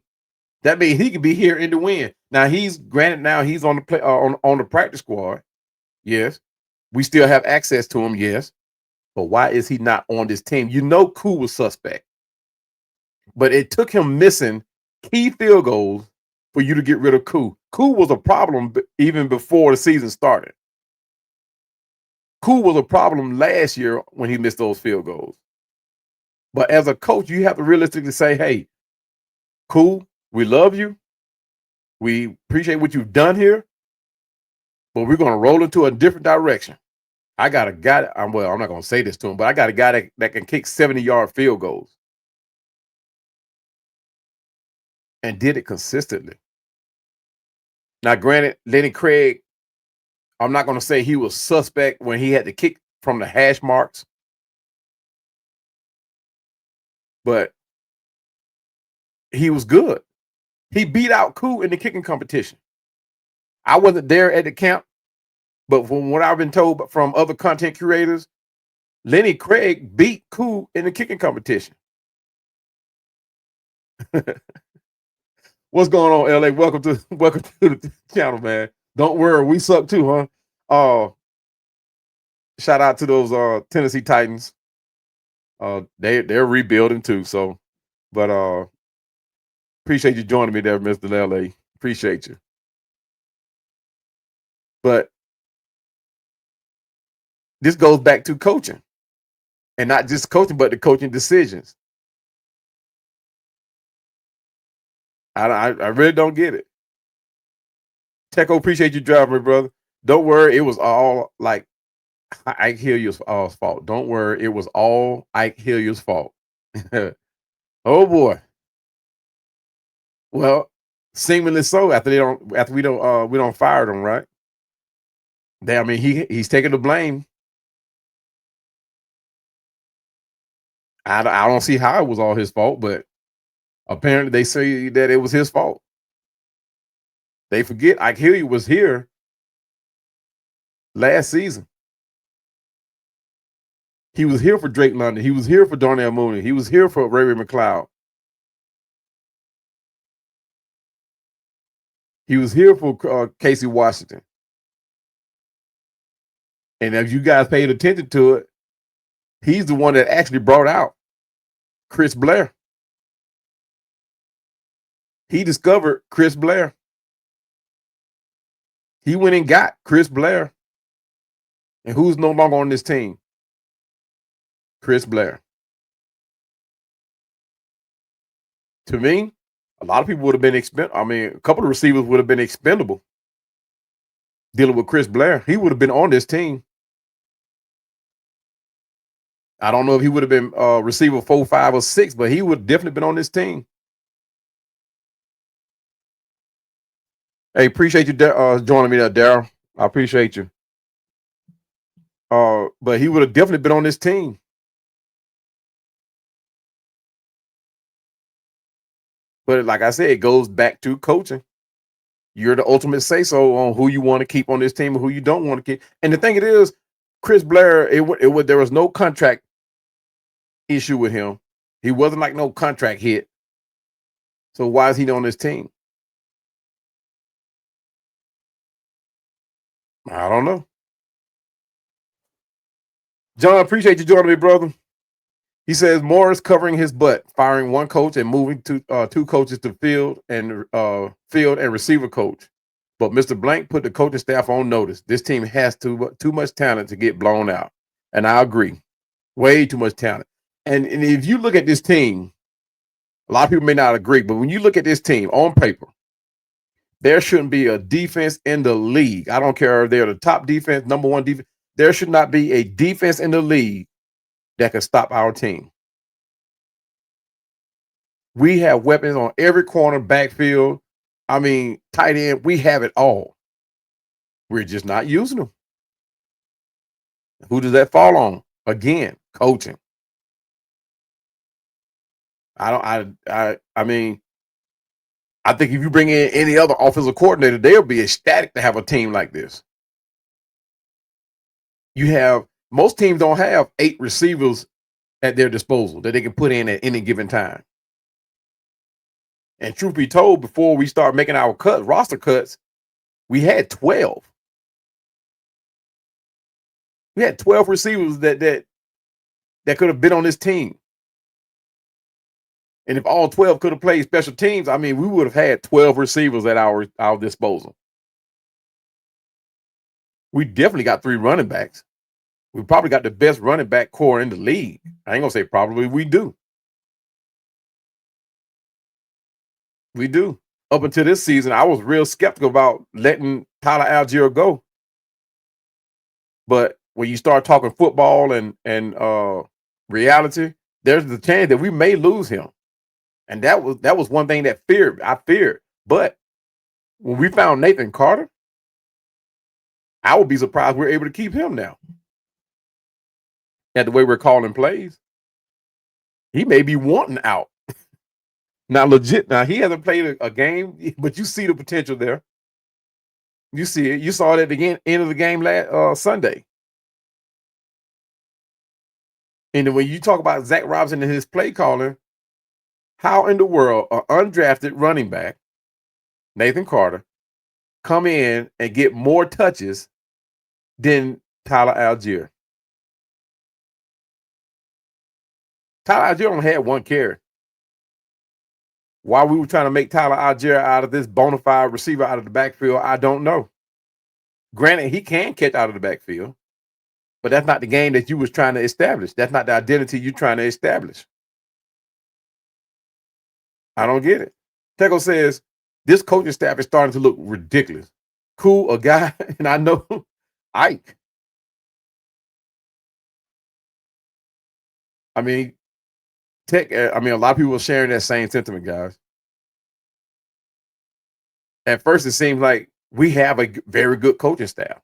That means he could be here in the win. Now he's on the play on the practice squad. Yes, we still have access to him. Yes, but why is he not on this team? You know, Koo was suspect, but it took him missing key field goals for you to get rid of Koo. Koo was a problem even before the season started. Koo was a problem last year when he missed those field goals. But as a coach, you have to realistically say, "Hey, Koo, we love you. We appreciate what you've done here, but we're going to roll into a different direction. I got a guy, I'm not going to say this to him, but I got a guy that can kick 70-yard field goals." And did it consistently. Now, granted, Lenny Craig, I'm not going to say he was suspect when he had to kick from the hash marks, but he was good. He beat out Koo in the kicking competition. I wasn't there at the camp, but from what I've been told from other content curators, Lenny Craig beat Koo in the kicking competition. What's going on, LA? Welcome to the channel, man. Don't worry, we suck too, huh? Shout out to those Tennessee Titans. They're rebuilding too, so but appreciate you joining me there, Mr. LA. Appreciate you. But this goes back to coaching. And not just coaching, but the coaching decisions. I really don't get it. Techo, appreciate you driving me, brother. Don't worry, it was all like Ike Hilliard's fault. Don't worry, it was all Ike Hilliard's fault. Oh boy. Well, seemingly so. After we don't fire them, right? He's taking the blame. I don't see how it was all his fault, but apparently they say that it was his fault. They forget Ike Hilliard was here last season. He was here for Drake London. He was here for Darnell Mooney. He was here for Ray McLeod. He was here for Casey Washington. And if you guys paid attention to it, He's the one that actually brought out Chris Blair. He discovered Chris Blair. He went and got Chris Blair. And who's no longer on this team? Chris Blair. To me, a lot of people would have been a couple of receivers would have been expendable dealing with Chris Blair. He would have been on this team. I don't know if he would have been receiver 4, 5, or 6, but he would have definitely been on this team. Hey, appreciate you joining me there, Daryl. I appreciate you. But he would have definitely been on this team. But like I said, it goes back to coaching. You're the ultimate say-so on who you want to keep on this team and who you don't want to keep. And the thing it is, Chris Blair, there was no contract issue with him. He wasn't like no contract hit. So why is he on this team? I don't know. John, appreciate you joining me, brother. He says Morris covering his butt, firing one coach and moving to 2 coaches to field and receiver coach. But Mr. Blank put the coaching staff on notice. This team has too much talent to get blown out. And I agree. Way too much talent. And if you look at this team, a lot of people may not agree, but when you look at this team on paper, there shouldn't be a defense in the league. I don't care if they're the top defense, number 1 defense. There should not be a defense in the league that can stop our team. We have weapons on every corner, backfield. Tight end. We have it all. We're just not using them. Who does that fall on? Again, coaching. I think if you bring in any other offensive coordinator, they'll be ecstatic to have a team like this. Most teams don't have 8 receivers at their disposal that they can put in at any given time. And truth be told, before we start making our roster cuts, we had 12. We had 12 receivers that could have been on this team. And if all 12 could have played special teams, we would have had 12 receivers at our disposal. We definitely got 3 running backs. We probably got the best running back core in the league. I ain't going to say probably, we do. We do. Up until this season, I was real skeptical about letting Tyler Algier go. But when you start talking football and reality, there's the chance that we may lose him. And that was one thing that I feared. But when we found Nathan Carter, I would be surprised we're able to keep him now. At the way we're calling plays. He may be wanting out. Now, legit. Now, he hasn't played a game, but you see the potential there. You see it. You saw it at the end of the game last Sunday. And when you talk about Zach Robinson and his play calling, how in the world an undrafted running back, Nathan Carter, come in and get more touches than Tyler Algier? Tyler Algier only had 1 carry. Why we were trying to make Tyler Algier out of this bona fide receiver out of the backfield, I don't know. Granted, he can catch out of the backfield, but that's not the game that you was trying to establish. That's not the identity you're trying to establish. I don't get it. Teco says, this coaching staff is starting to look ridiculous. Cool, a guy, and I know Ike. A lot of people are sharing that same sentiment, guys. At first, it seems like we have a very good coaching staff.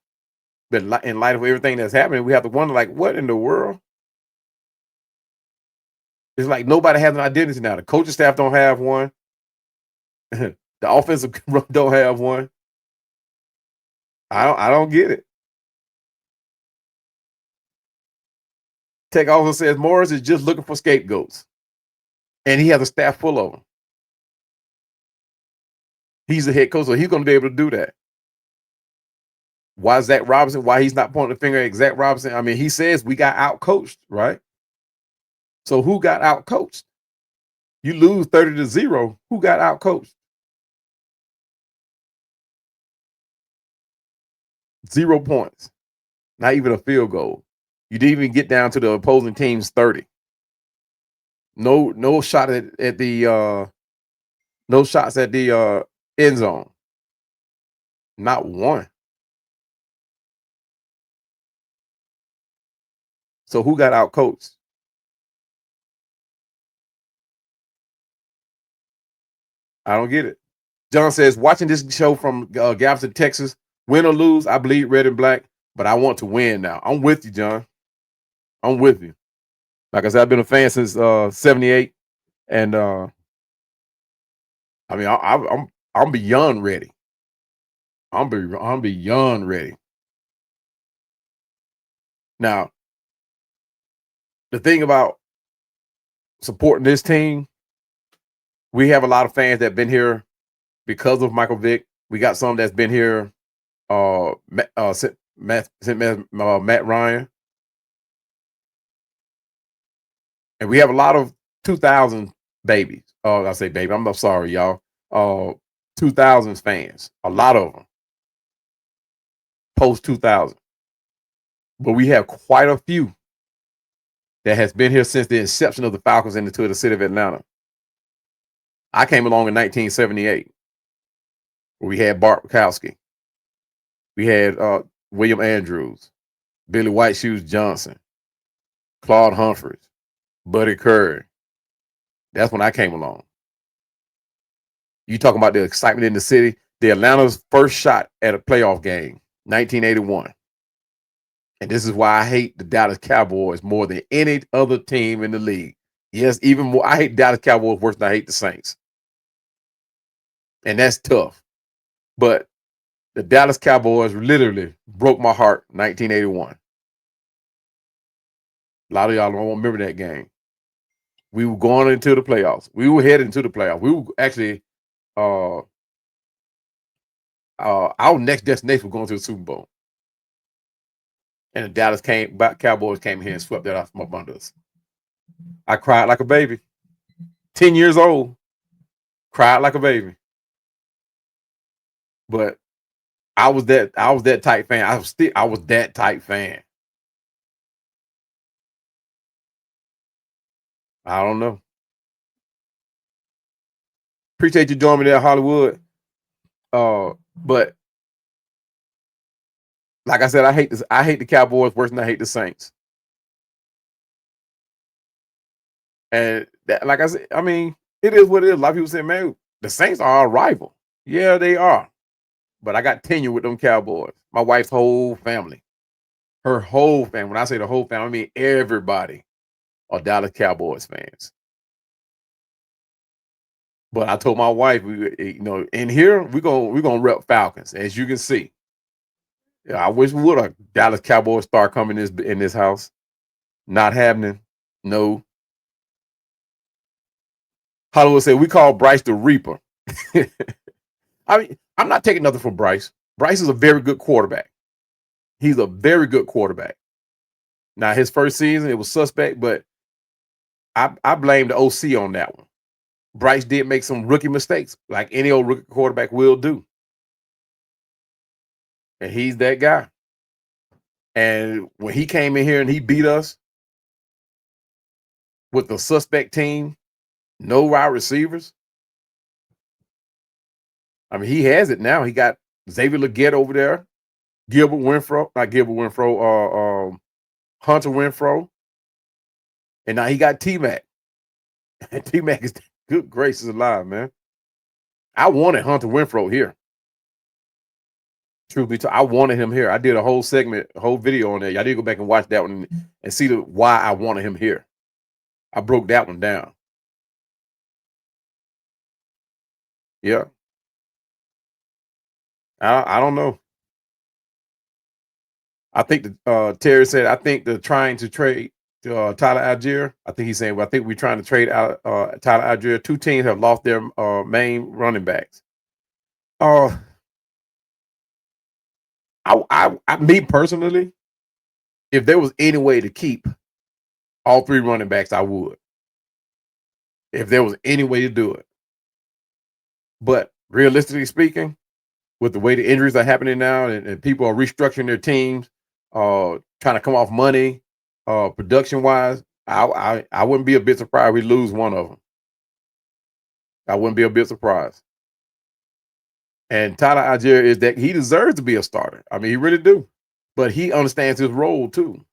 But in light of everything that's happening, we have to wonder, what in the world? It's like nobody has an identity now. The coaching staff don't have one. The offensive don't have one. I don't get it. Tech also says Morris is just looking for scapegoats. And he has a staff full of them. He's the head coach, so he's going to be able to do that. Why Zach Robinson? Why he's not pointing the finger at Zach Robinson? He says we got out-coached, right? So who got out coached? You lose 30-0. Who got out coached? 0 points. Not even a field goal. You didn't even get down to the opposing team's 30. No shot at the no shots at the end zone. Not one. So who got out coached? I don't get it. John says, watching this show from Galveston, Texas, win or lose, I bleed red and black, but I want to win now. I'm with you, John. I'm with you. Like I said, I've been a fan since '78, and I mean, I'm beyond ready. I'm beyond ready. Now, the thing about supporting this team, we have a lot of fans that have been here because of Michael Vick. We got some that's been here since Matt Ryan. And we have a lot of 2000 babies. Oh, I say baby. I'm sorry, y'all. 2000s fans. A lot of them. Post 2000. But we have quite a few that has been here since the inception of the Falcons into the city of Atlanta. I came along in 1978. Where we had Bart Bukowski. We had William Andrews, Billy White Shoes Johnson, Claude Humphreys, Buddy Curry. That's when I came along. You talking about the excitement in the city. The Atlanta's first shot at a playoff game, 1981. And this is why I hate the Dallas Cowboys more than any other team in the league. Yes, even more. I hate Dallas Cowboys worse than I hate the Saints. And that's tough. But the Dallas Cowboys literally broke my heart in 1981. A lot of y'all don't remember that game. We were going into the playoffs. We were heading to the playoffs. We were actually our next destination was going to the Super Bowl. And the Dallas Cowboys came here and swept that off from up under us. I cried like a baby. 10 years old. Cried like a baby. But I was that type fan. I was that type fan. I don't know. Appreciate you joining me there, Hollywood. But like I said, I hate this. I hate the Cowboys worse than I hate the Saints. And that, like I said, I mean, it is what it is. A lot of people say, man, the Saints are our rival. Yeah, they are. But I got tenure with them Cowboys. My wife's whole family. Her whole family. When I say the whole family, I mean everybody are Dallas Cowboys fans. But I told my wife, in here we're gonna rep Falcons, as you can see. Yeah, I wish we would a Dallas Cowboys star coming in this house. Not happening. No. Hollywood said we call Bryce the Reaper. I mean, I'm not taking nothing from Bryce. Bryce is a very good quarterback. He's a very good quarterback. Now, his first season, it was suspect, but I blame the OC on that one. Bryce did make some rookie mistakes, like any old rookie quarterback will do. And he's that guy. And when he came in here and he beat us with the suspect team, no wide receivers. I mean, he has it now. He got Xavier Legette over there, Hunter Winfro, and now he got T-Mac. And T-Mac is good gracious alive, man. I wanted Hunter Winfro here. Truth be told, I wanted him here. I did a whole video on that. Y'all need to go back and watch that one and see why I wanted him here. I broke that one down. Yeah. I don't know. I think Terry said, I think they're trying to trade Tyler Algier. I think he's saying, well, I think we're trying to trade out Tyler Algier. Two teams have lost their main running backs. Me personally, if there was any way to keep all 3 running backs, I would. If there was any way to do it. But realistically speaking, with the way the injuries are happening now and people are restructuring their teams, trying to come off money, production wise, I wouldn't be a bit surprised we lose one of them. I wouldn't be a bit surprised. And Tyler Algier is that he deserves to be a starter. I mean, he really do. But he understands his role too.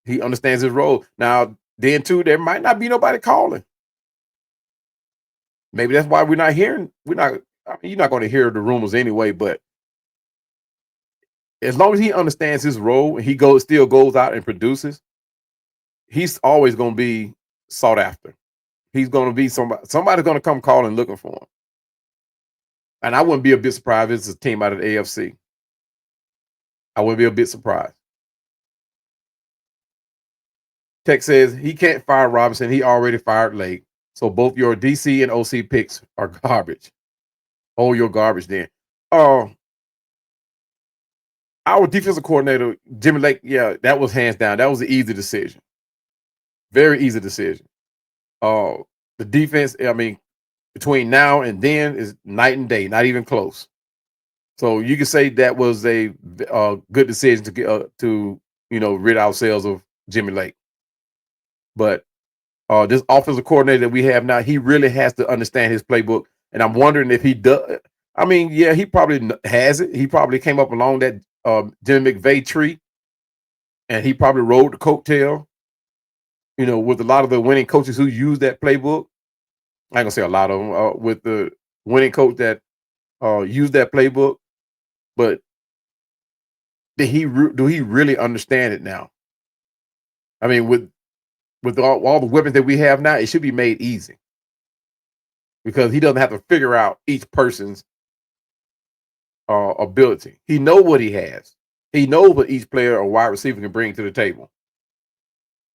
He understands his role. Now, then too, there might not be nobody calling. Maybe that's why we're not hearing. You're not going to hear the rumors anyway. But as long as he understands his role, and he still goes out and produces, he's always going to be sought after. He's going to be somebody's going to come calling looking for him. And I wouldn't be a bit surprised if it's a team out of the AFC. I wouldn't be a bit surprised. Tech says he can't fire Robinson. He already fired Lake. So both your DC and OC picks are garbage. Oh, your garbage then. Our defensive coordinator, Jimmy Lake, yeah, that was hands down. That was an easy decision. Very easy decision. The defense, I mean, between now and then is night and day, not even close. So you can say that was a good decision to rid ourselves of Jimmy Lake. But this offensive coordinator that we have now, he really has to understand his playbook. And I'm wondering if he does. I mean, yeah, he probably has it. He probably came up along that Jimmy McVay tree, and he probably rode the coattail, with a lot of the winning coaches who use that playbook. I ain't gonna say a lot of them with the winning coach that used that playbook, but do he really understand it now? I mean, with all the weapons that we have now, it should be made easy because he doesn't have to figure out each person's ability. He knows what he has. He knows what each player or wide receiver can bring to the table.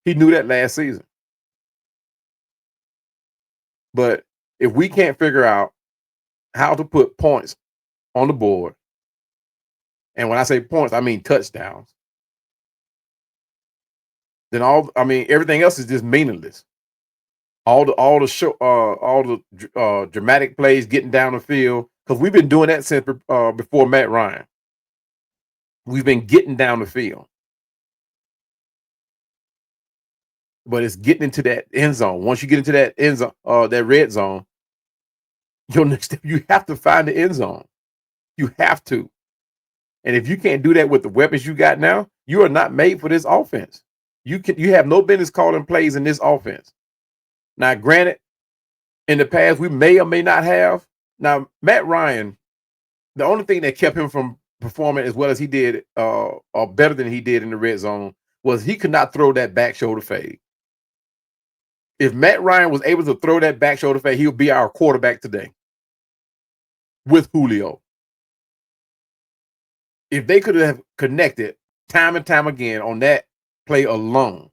He knew that last season. But if we can't figure out how to put points on the board, and when I say points, I mean touchdowns, then everything else is just meaningless. All the dramatic plays getting down the field, because we've been doing that since before Matt Ryan. We've been getting down the field, but it's getting into that end zone. Once you get into that end zone, that red zone, your next step, you have to find the end zone. You have to, and if you can't do that with the weapons you got now, you are not made for this offense. You have no business calling plays in this offense. Now, granted, in the past, we may or may not have. Now, Matt Ryan, the only thing that kept him from performing as well as he did, or better than he did in the red zone, was he could not throw that back shoulder fade. If Matt Ryan was able to throw that back shoulder fade, he would be our quarterback today with Julio. If they could have connected time and time again on that play alone,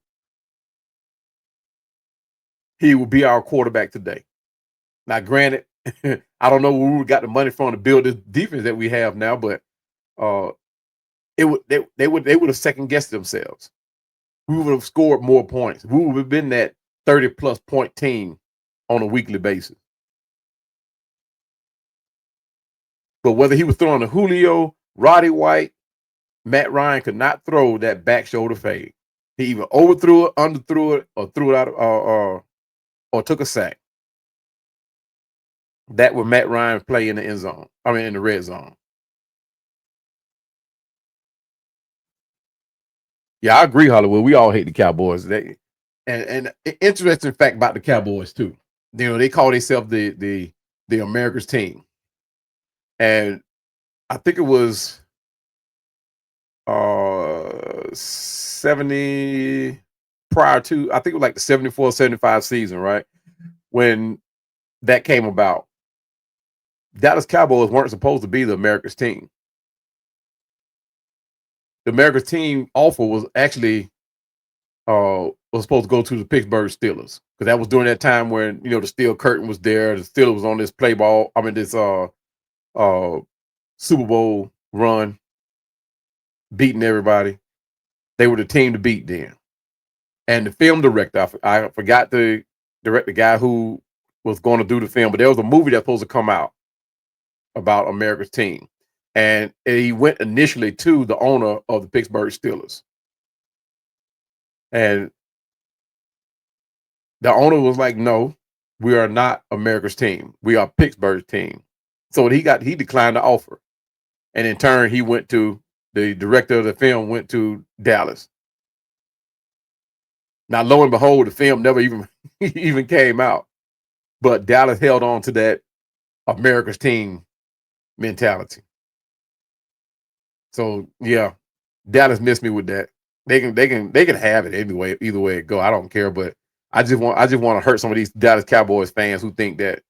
he would be our quarterback today. Now, granted, I don't know where we got the money from to build this defense that we have now, but they would have second guessed themselves. We would have scored more points. We would have been that 30+ point team on a weekly basis. But whether he was throwing to Julio, Roddy White, Matt Ryan could not throw that back shoulder fade. He either overthrew it, underthrew it, or threw it out, or took a sack. That would Matt Ryan play in the end zone. I mean, in the red zone. Yeah, I agree, Hollywood. We all hate the Cowboys. And an interesting fact about the Cowboys too. They call themselves the America's team, and I think it was 70 prior to, I think it was like the 74-75 season, right? When that came about, Dallas Cowboys weren't supposed to be the America's team. The America's team offer was actually was supposed to go to the Pittsburgh Steelers, because that was during that time when the steel curtain was there. The Steelers was on this Super Bowl run, beating everybody. They were the team to beat then. And the film director, I forgot the guy who was going to do the film, but there was a movie that's supposed to come out about America's team. And he went initially to the owner of the Pittsburgh Steelers. And the owner was like, no, we are not America's team. We are Pittsburgh's team. So he declined the offer. And in turn, the director of the film went to Dallas. Now, lo and behold, the film never even came out. But Dallas held on to that America's team mentality. So yeah, Dallas missed me with that. They can have it anyway, either way it go. I don't care, but I just want to hurt some of these Dallas Cowboys fans who think that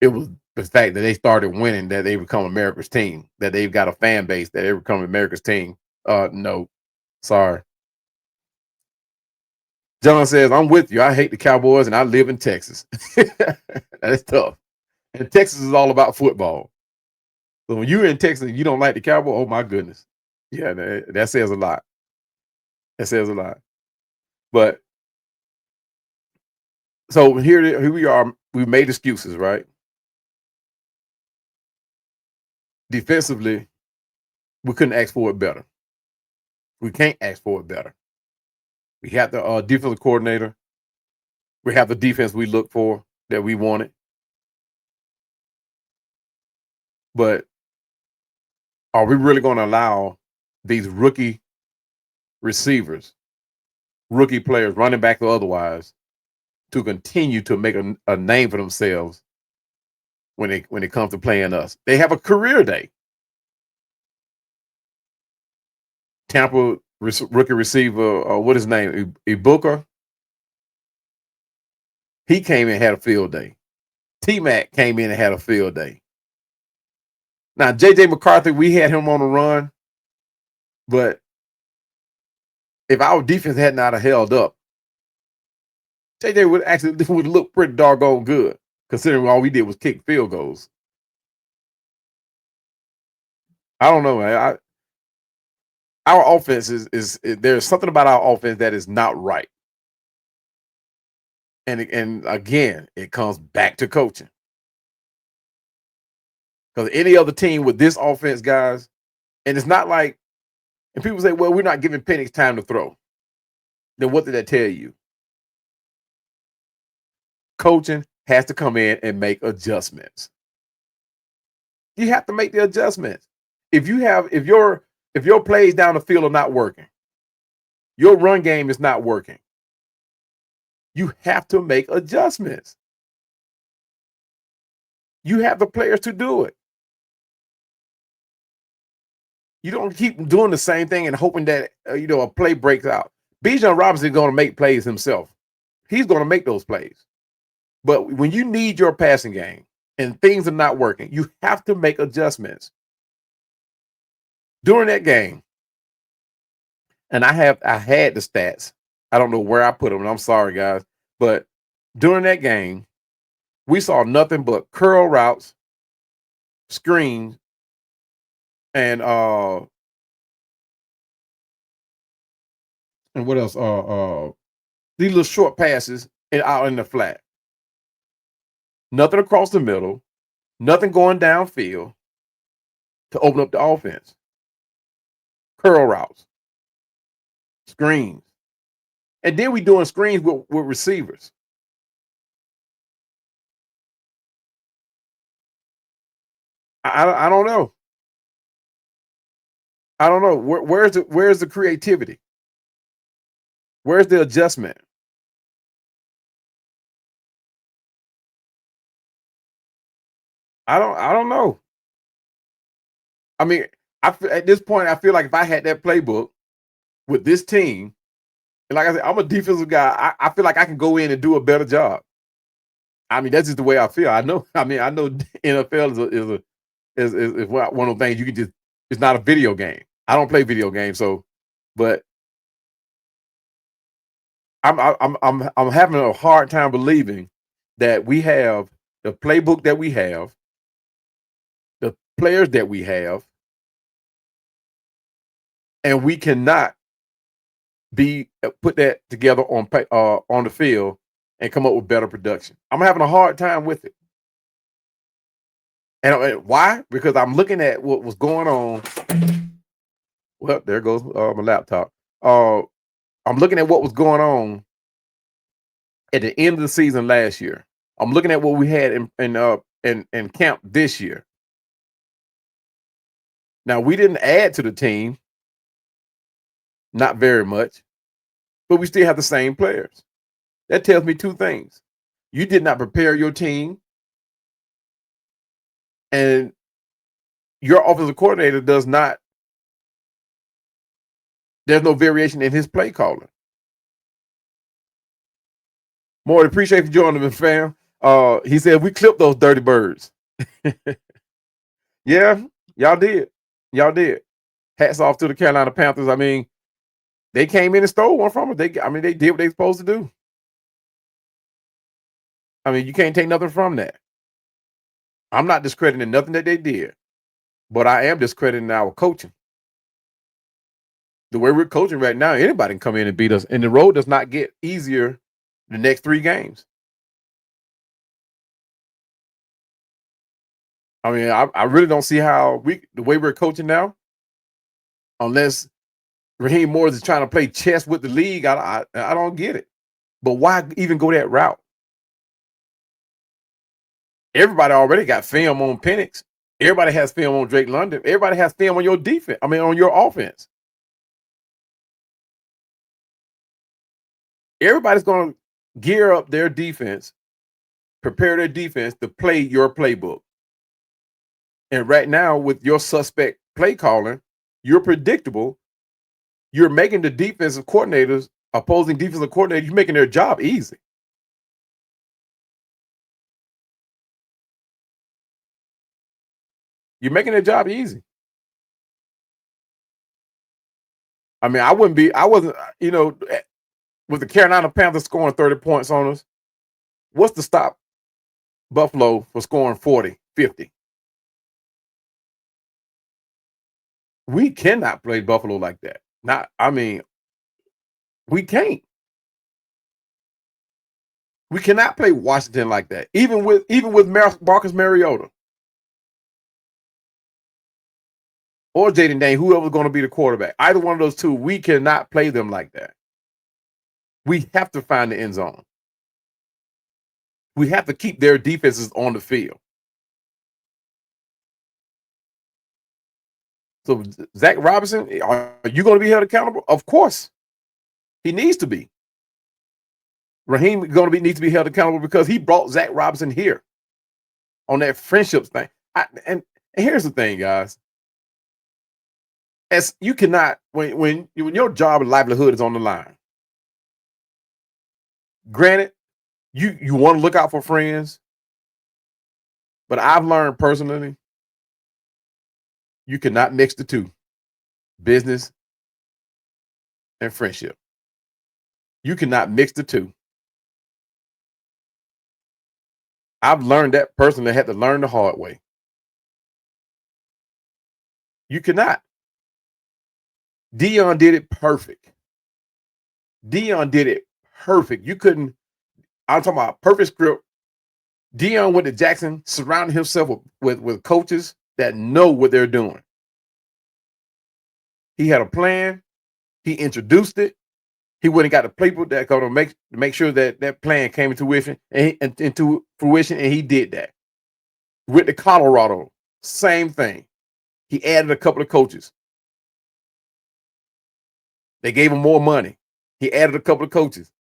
it was the fact that they started winning that they become America's team, that they've got a fan base that they become America's team. No, sorry. John says, I'm with you. I hate the Cowboys and I live in Texas. That's tough. And Texas is all about football. So when you're in Texas and you don't like the Cowboys, oh my goodness. Yeah, that says a lot. That says a lot. But so here we are. We've made excuses, right? Defensively, we couldn't ask for it better. We can't ask for it better. We have the defensive coordinator. We have the defense we look for that we wanted. But are we really going to allow these rookie receivers, rookie players, running back or otherwise, to continue to make a name for themselves when it comes to playing us? They have a career day. Tampa rookie receiver, what is his name? Ibuka. He came in and had a field day. T-Mac came in and had a field day. Now, J.J. McCarthy, we had him on the run, but if our defense had not held up, J.J. would look pretty doggone good, considering all we did was kick field goals. I don't know, man. Our offense is there's something about our offense that is not right. And again, it comes back to coaching. Because any other team with this offense, guys, and it's not like, and people say, well, we're not giving Penix time to throw. Then what did that tell you? Coaching has to come in and make adjustments. You have to make the adjustments. If your plays down the field are not working, your run game is not working, you have to make adjustments. You have the players to do it. You don't keep doing the same thing and hoping that a play breaks out. Bijan Robinson is going to make plays himself. He's going to make those plays. But when you need your passing game and things are not working, you have to make adjustments. During that game, and I had the stats. I don't know where I put them, and I'm sorry, guys. But during that game, we saw nothing but curl routes, screens, and what else? These little short passes out in the flat. Nothing across the middle, nothing going downfield to open up the offense. Curl routes, screens. And then we doing screens with receivers. I don't know. I don't know. Where's the creativity? Where's the adjustment? I don't know. I mean, at this point, I feel like if I had that playbook with this team, and like I said, I'm a defensive guy. I feel like I can go in and do a better job. I mean, that's just the way I feel. I know. I mean, I know NFL is one of those things you can just. It's not a video game. I don't play video games, so, but I'm having a hard time believing that we have the playbook that we have, the players that we have, and we cannot put that together on the field and come up with better production. I'm having a hard time with it. And why? Because I'm looking at what was going on. Well, there goes my laptop. I'm looking at what was going on at the end of the season last year. I'm looking at what we had in camp this year. Now, we didn't add to the team, not very much, but we still have the same players. That tells me two things. You did not prepare your team, and your offensive coordinator does not. There's no variation in his play calling. More appreciate you joining me, fam. He said we clipped those dirty birds. Yeah, y'all did. Y'all did. Hats off to the Carolina Panthers. I mean, they came in and stole one from us. They did what they supposed to do. I mean, you can't take nothing from that. I'm not discrediting nothing that they did, but I am discrediting our coaching. The way we're coaching right now, anybody can come in and beat us, and the road does not get easier the next 3 games. I mean, I really don't see how the way we're coaching now, unless Raheem Morris is trying to play chess with the league. I don't get it. But why even go that route? Everybody already got film on Penix. Everybody has film on Drake London. Everybody has film on your defense. I mean, on your offense. Everybody's going to gear up their defense, prepare their defense to play your playbook. And right now, with your suspect play calling, you're predictable. You're making the defensive coordinators, opposing defensive coordinators, you're making their job easy. You're making their job easy. I mean, I wasn't, with the Carolina Panthers scoring 30 points on us, what's to stop Buffalo from scoring 40, 50? We cannot play Buffalo like that. We can't. We cannot play Washington like that. Even with Marcus Mariota or Jaden Dane, whoever's going to be the quarterback. Either one of those two, we cannot play them like that. We have to find the end zone. We have to keep their defenses on the field. So, Zach Robinson, are you going to be held accountable? Of course. He needs to be. Raheem needs to be held accountable because he brought Zach Robinson here on that friendships thing. And here's the thing, guys. As you cannot, when your job and livelihood is on the line, granted, you want to look out for friends, but I've learned personally, you cannot mix the two, business and friendship. You cannot mix the two. I've learned that personally, had to learn the hard way. You cannot. Dion did it perfect. Dion did it perfect. You couldn't. I'm talking about perfect script. Dion went to Jackson, surrounded himself with coaches that know what they're doing. He had a plan. He introduced it. He went and got the playbook that going to make sure that plan came into fruition, and he did that. Went to Colorado, same thing. He added a couple of coaches. They gave him more money. He added a couple of coaches.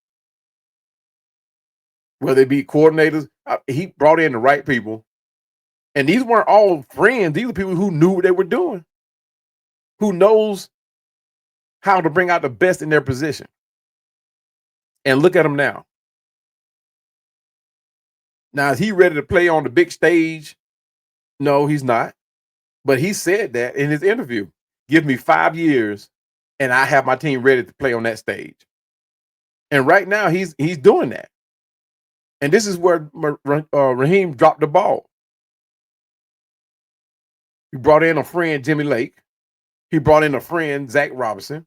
Whether they be coordinators, he brought in the right people. And these weren't all friends. These are people who knew what they were doing, who knows how to bring out the best in their position. And look at him now. Now, is he ready to play on the big stage? No, he's not. But he said that in his interview. Give me 5 years, and I have my team ready to play on that stage. And right now, he's doing that. And this is where Raheem dropped the ball. He brought in a friend, Jimmy Lake. He brought in a friend, Zach Robinson.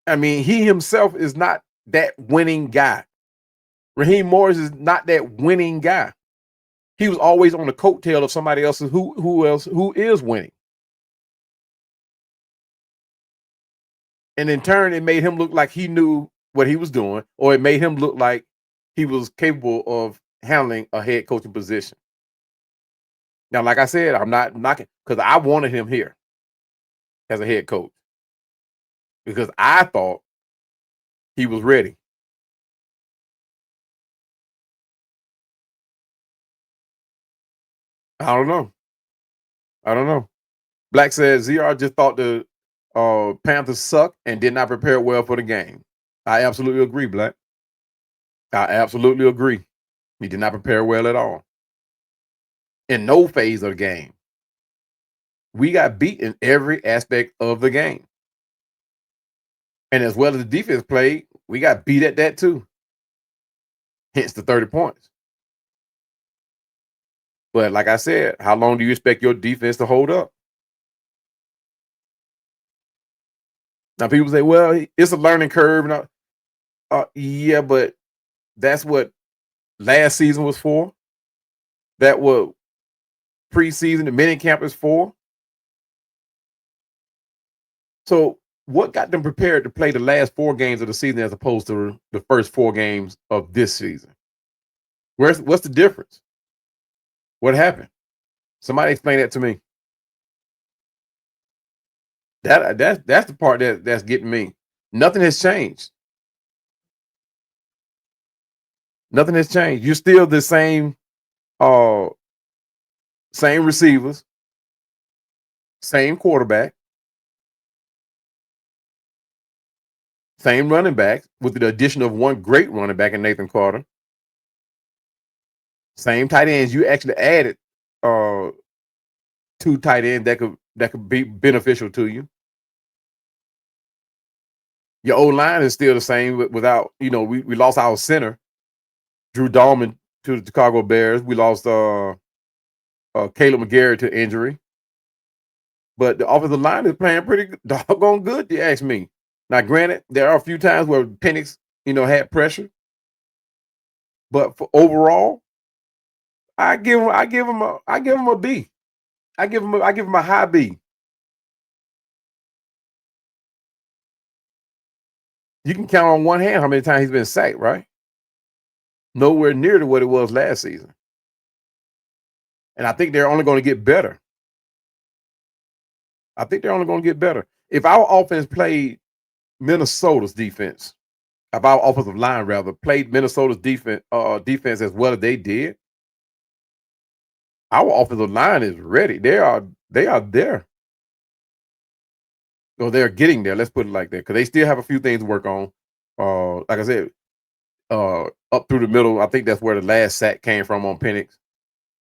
I mean, he himself is not that winning guy. Raheem Morris is not that winning guy. He was always on the coattail of somebody else's who is winning. And in turn, it made him look like he knew what he was doing, or it made him look like he was capable of handling a head coaching position. Now, like I said, I'm not knocking because I wanted him here as a head coach because I thought he was ready. I don't know. I don't know. Black says ZR just thought the Panthers suck and did not prepare well for the game. I absolutely agree, Black. I absolutely agree. He did not prepare well at all. In no phase of the game. We got beat in every aspect of the game. And as well as the defense played, we got beat at that too. Hence the 30 points. But like I said, how long do you expect your defense to hold up? Now people say, well, it's a learning curve. Yeah, but that's what last season was for. That what preseason, the mini camp is for. So what got them prepared to play the last 4 games of the season as opposed to the first 4 games of this season? What's the difference? What happened? Somebody explain that to me. That's the part that's getting me. Nothing has changed. Nothing has changed. You're still the same same receivers, same quarterback, same running back, with the addition of one great running back in Nathan Carter. Same tight ends. You actually added 2 tight ends that could be beneficial to you. Your O line is still the same without, we lost our center, Drew Dahlman, to the Chicago Bears. We lost Caleb McGarry to injury. But the offensive line is playing pretty doggone good, you ask me. Now, granted, there are a few times where Penix, had pressure. But for overall, I give him a B. I give him a high B. You can count on one hand how many times he's been sacked, right? Nowhere near to what it was last season. And I think they're only going to get better. If our offense played Minnesota's defense, if our offensive line rather played Minnesota's defense as well as they did, our offensive line is ready. They are there. So they're getting there. Let's put it like that, because they still have a few things to work on. Like I said, up through the middle, I think that's where the last sack came from on Penix.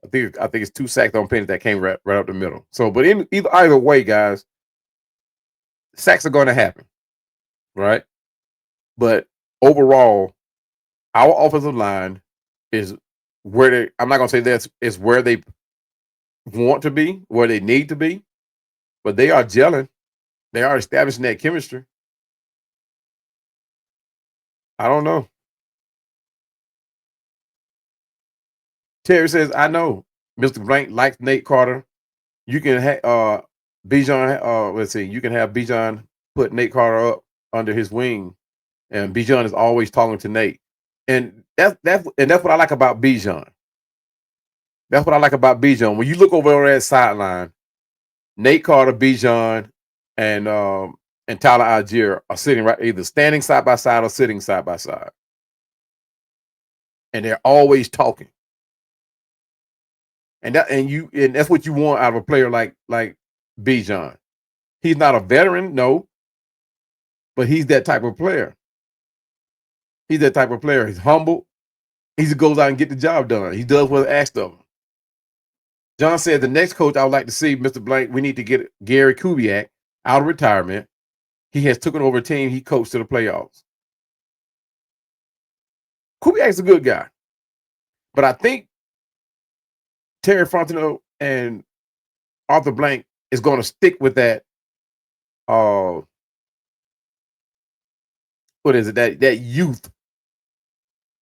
I think it's 2 sacks on Penix that came right up the middle. So, but either way, guys, sacks are going to happen, right? But overall, our offensive line is where they. I'm not going to say is where they want to be, where they need to be, but they are gelling. They are establishing that chemistry. I don't know. Terry says, I know Mr. Blank likes Nate Carter. You can have Bijan. Let's see. You can have Bijan put Nate Carter up under his wing, and Bijan is always talking to Nate, and that's what I like about Bijan. That's what I like about Bijan. When you look over on that sideline, Nate Carter, Bijan, and Tyler Algier are sitting right, either standing side by side or sitting side by side, and they're always talking. And that's what you want out of a player like Bijan. He's not a veteran, no, but he's that type of player. He's that type of player. He's humble. He just goes out and get the job done. He does what's asked of him. John said, the next coach I would like to see, Mr. Blank, we need to get Gary Kubiak out of retirement. He has taken over a team he coached to the playoffs. Kubiak's a good guy. But I think Terry Fontenot and Arthur Blank is going to stick with that what is it, that youth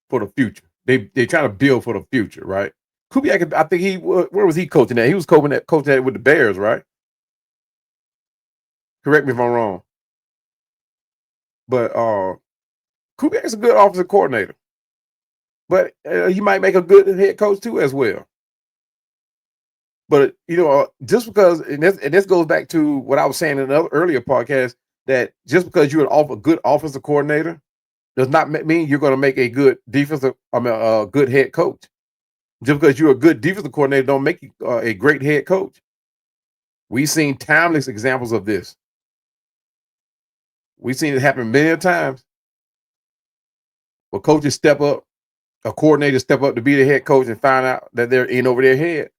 for the future. They trying to build for the future, right? Kubiak, I think where was he coaching at? He was coaching that with the Bears, right? Correct me if I'm wrong. But Kubiak is a good offensive coordinator. But he might make a good head coach too as well. But just because, and this goes back to what I was saying in another earlier podcast, that just because you're a good offensive coordinator does not mean you're going to make a good a good head coach. Just because you're a good defensive coordinator don't make you a great head coach. We've seen timeless examples of this. We've seen it happen many times. Where coaches step up, a coordinator step up to be the head coach and find out that they're in over their head.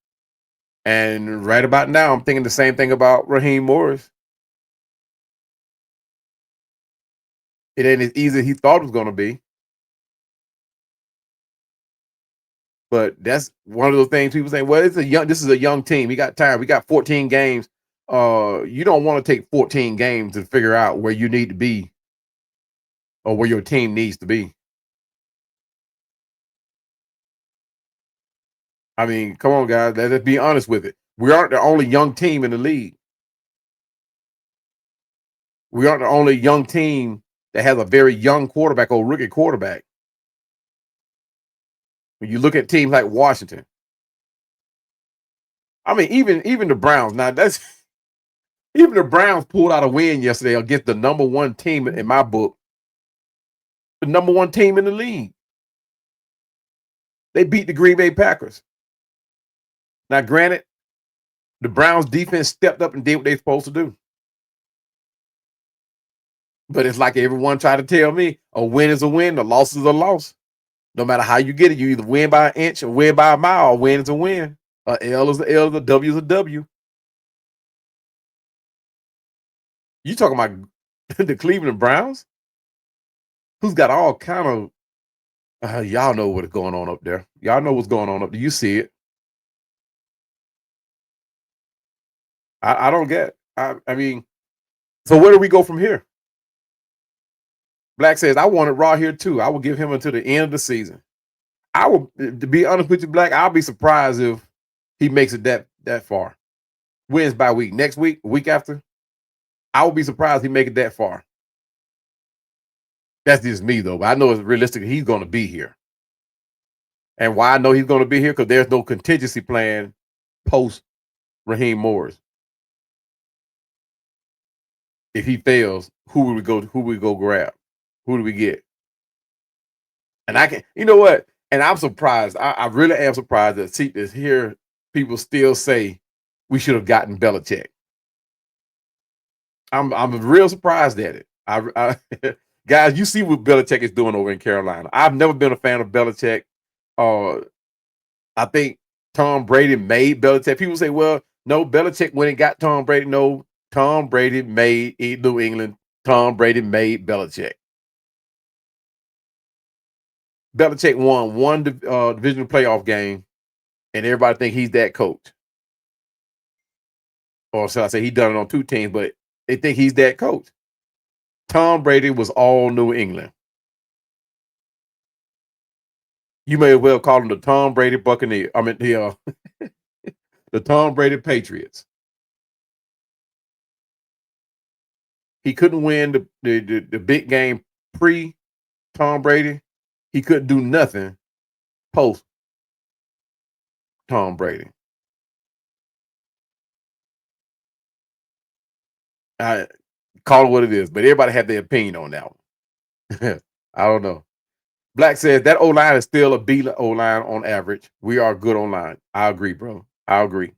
And right about now, I'm thinking the same thing about Raheem Morris. It ain't as easy as he thought it was going to be. But that's one of those things people say, well, this is a young team. We got time. We got 14 games. You don't want to take 14 games to figure out where you need to be or where your team needs to be. I mean, come on, guys. Let's be honest with it. We aren't the only young team in the league. We aren't the only young team that has a very young quarterback or rookie quarterback. When you look at teams like Washington, I mean, even the Browns. Now even the Browns pulled out a win yesterday against the number one team in my book, the number one team in the league. They beat the Green Bay Packers. Now, granted, the Browns defense stepped up and did what they're supposed to do. But it's like everyone tried to tell me, a win is a win, a loss is a loss. No matter how you get it, you either win by an inch or win by a mile. A win is a win. A L is a L, a W is a W. You talking about the Cleveland Browns? Who's got all kind of, y'all know what's going on up there. Y'all know what's going on up there. You see it. I don't get it. I mean, so where do we go from here? Black says, I wanted Raw here too. I will give him until the end of the season. I will, to be honest with you, Black, I'll be surprised if he makes it that far. Wins by week. Next week, week after, I will be surprised he make it that far. That's just me, though. But I know it's realistic. He's going to be here. And why I know he's going to be here? Because there's no contingency plan post Raheem Morris. If he fails, who would we go grab? Who do we get? And I can, you know what? And I'm surprised. I really am surprised to hear people still say we should have gotten Belichick. I'm real surprised at it. Guys, you see what Belichick is doing over in Carolina. I've never been a fan of Belichick. I think Tom Brady made Belichick. People say, well, no, Belichick went and got Tom Brady. No, Tom Brady made New England. Tom Brady made Belichick. Belichick won one divisional playoff game, and everybody think he's that coach. Or should I say he done it on two teams, but they think he's that coach. Tom Brady was all New England. You may as well call him the Tom Brady Buccaneer. I mean, the Tom Brady Patriots. He couldn't win the big game pre Tom Brady. He couldn't do nothing post Tom Brady. I call it what it is, but everybody had their opinion on that one. I don't know. Black says that O-line is still a B O-line on average. We are good O-line. I agree, bro. I agree.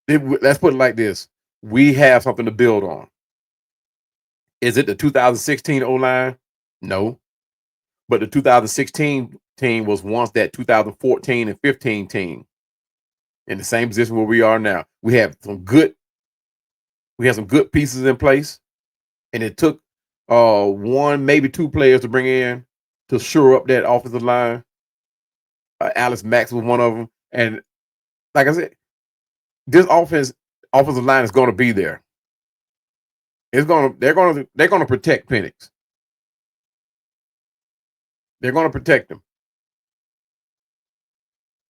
Let's put it like this. We have something to build on. Is it the 2016 O-line? No. But the 2016 team was once that 2014 and 15 team. In the same position where we are now. We have some good pieces in place. And it took one, maybe two players to bring in to shore up that offensive line. Alex Max was one of them. And like I said, this offensive line is going to be there. they're gonna protect Penix. They're gonna protect him.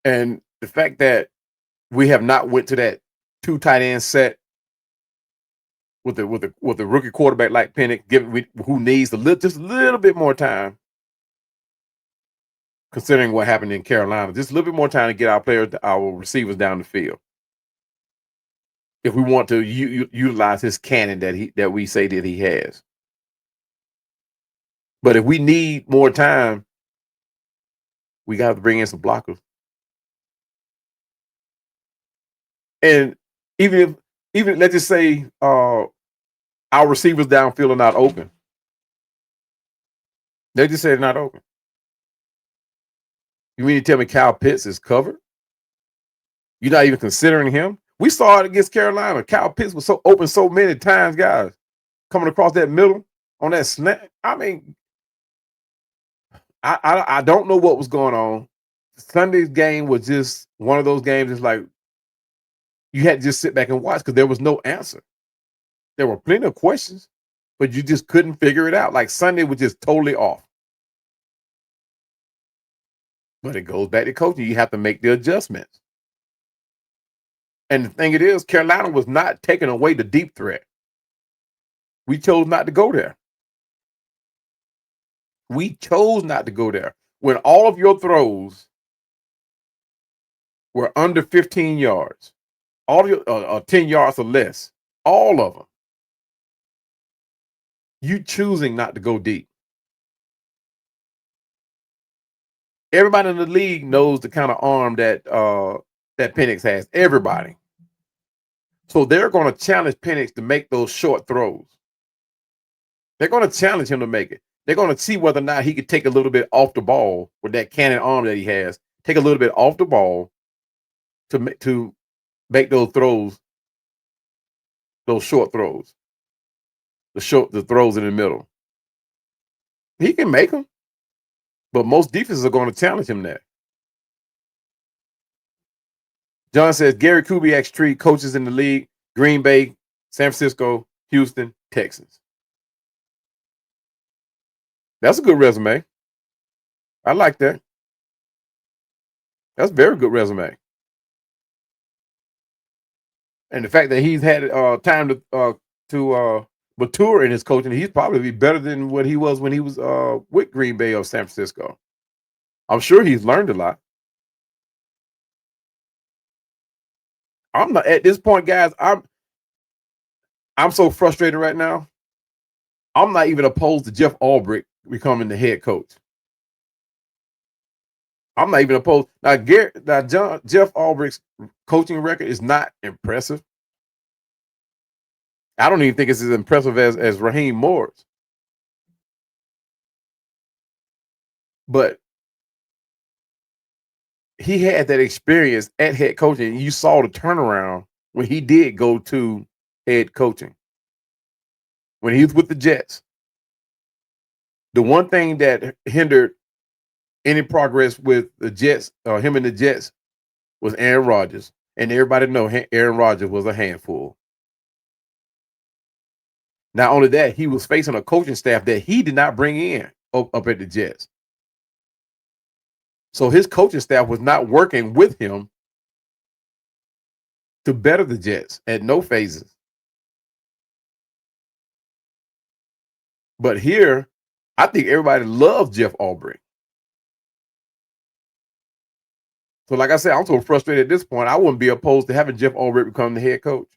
And the fact that we have not went to that 2 tight end set with the rookie quarterback like Penix, who needs just a little bit more time, considering what happened in Carolina, just a little bit more time to get our receivers down the field. If we want to utilize his cannon that we say that he has. But if we need more time, we got to bring in some blockers. And even let's just say our receivers downfield are not open. They just say they're not open. You mean to tell me Kyle Pitts is covered? You're not even considering him? We saw it against Carolina. Kyle Pitts was so open so many times, guys, coming across that middle on that snap. I mean, I don't know what was going on. Sunday's game was just one of those games. It's like you had to just sit back and watch because there was no answer. There were plenty of questions, but you just couldn't figure it out. Like Sunday was just totally off. But it goes back to coaching. You have to make the adjustments. And the thing it is, Carolina was not taking away the deep threat. We chose not to go there. We chose not to go there. When all of your throws were under 15 yards, all of your 10 yards or less, all of them, you choosing not to go deep. Everybody in the league knows the kind of arm that Penix has. Everybody. So they're going to challenge Penix to make those short throws. They're going to challenge him to make it. They're going to see whether or not he could take a little bit off the ball with that cannon arm that he has. Take a little bit off the ball to make those throws, those short throws, the throws in the middle. He can make them, but most defenses are going to challenge him there. John says Gary Kubiak's tree coaches in the league: Green Bay, San Francisco, Houston, Texans. That's a good resume. I like that. That's a very good resume. And the fact that he's had time to mature in his coaching, he's probably be better than what he was when he was with Green Bay or San Francisco. I'm sure he's learned a lot. I'm not at this point, guys. I'm so frustrated right now. I'm not even opposed to Jeff Albrecht becoming the head coach. I'm not even opposed. Jeff Albrecht's coaching record is not impressive. I don't even think it's as impressive as Raheem Moore's. But he had that experience at head coaching. You saw the turnaround when he did go to head coaching. When he was with the Jets. The one thing that hindered any progress with the Jets, him and the Jets, was Aaron Rodgers. And everybody know Aaron Rodgers was a handful. Not only that, he was facing a coaching staff that he did not bring in up at the Jets. So his coaching staff was not working with him to better the Jets at no phases. But here, I think everybody loves Jeff Albrecht. So like I said, I'm so frustrated at this point, I wouldn't be opposed to having Jeff Albrecht become the head coach.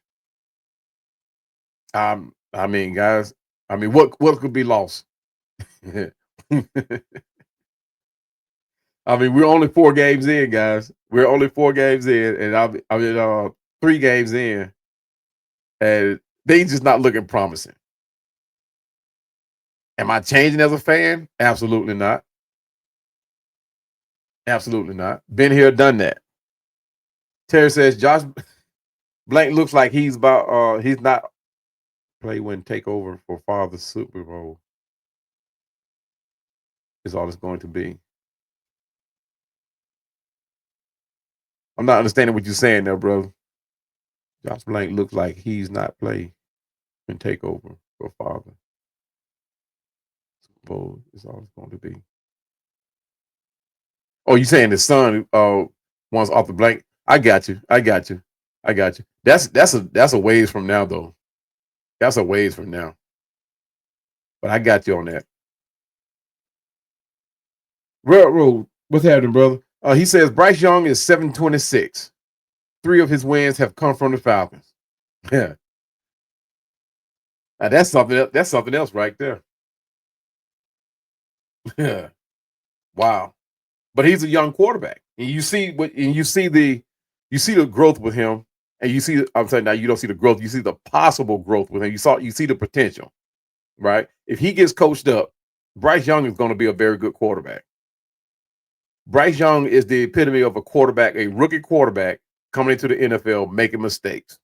I mean, guys, what could be lost? I mean, we're only 4 games in, guys. We're only 4 games in, and I'm 3 games in, and they just not looking promising. Am I changing as a fan? Absolutely not. Absolutely not. Been here, done that. Terry says Josh Blank looks like he's not play when take over for Father's Super Bowl is all it's going to be. I'm not understanding what you're saying there, bro. Josh Blank looks like he's not play when take over. for father. Super Bowl is always going to be. Oh, you saying the son wants off the blank? I got you. I got you. I got you. That's a ways from now though. That's a ways from now. But I got you on that. Railroad, what's happening, brother? He says Bryce Young is 726. 3 of his wins have come from the Falcons. Yeah. Now that's something else. That's something else right there. Yeah. Wow. But he's a young quarterback. And you see the growth with him. And you see, I'm saying now you don't see the growth, you see the possible growth with him. You see the potential, right? If he gets coached up, Bryce Young is going to be a very good quarterback. Bryce Young is the epitome of a quarterback, a rookie quarterback coming into the NFL making mistakes.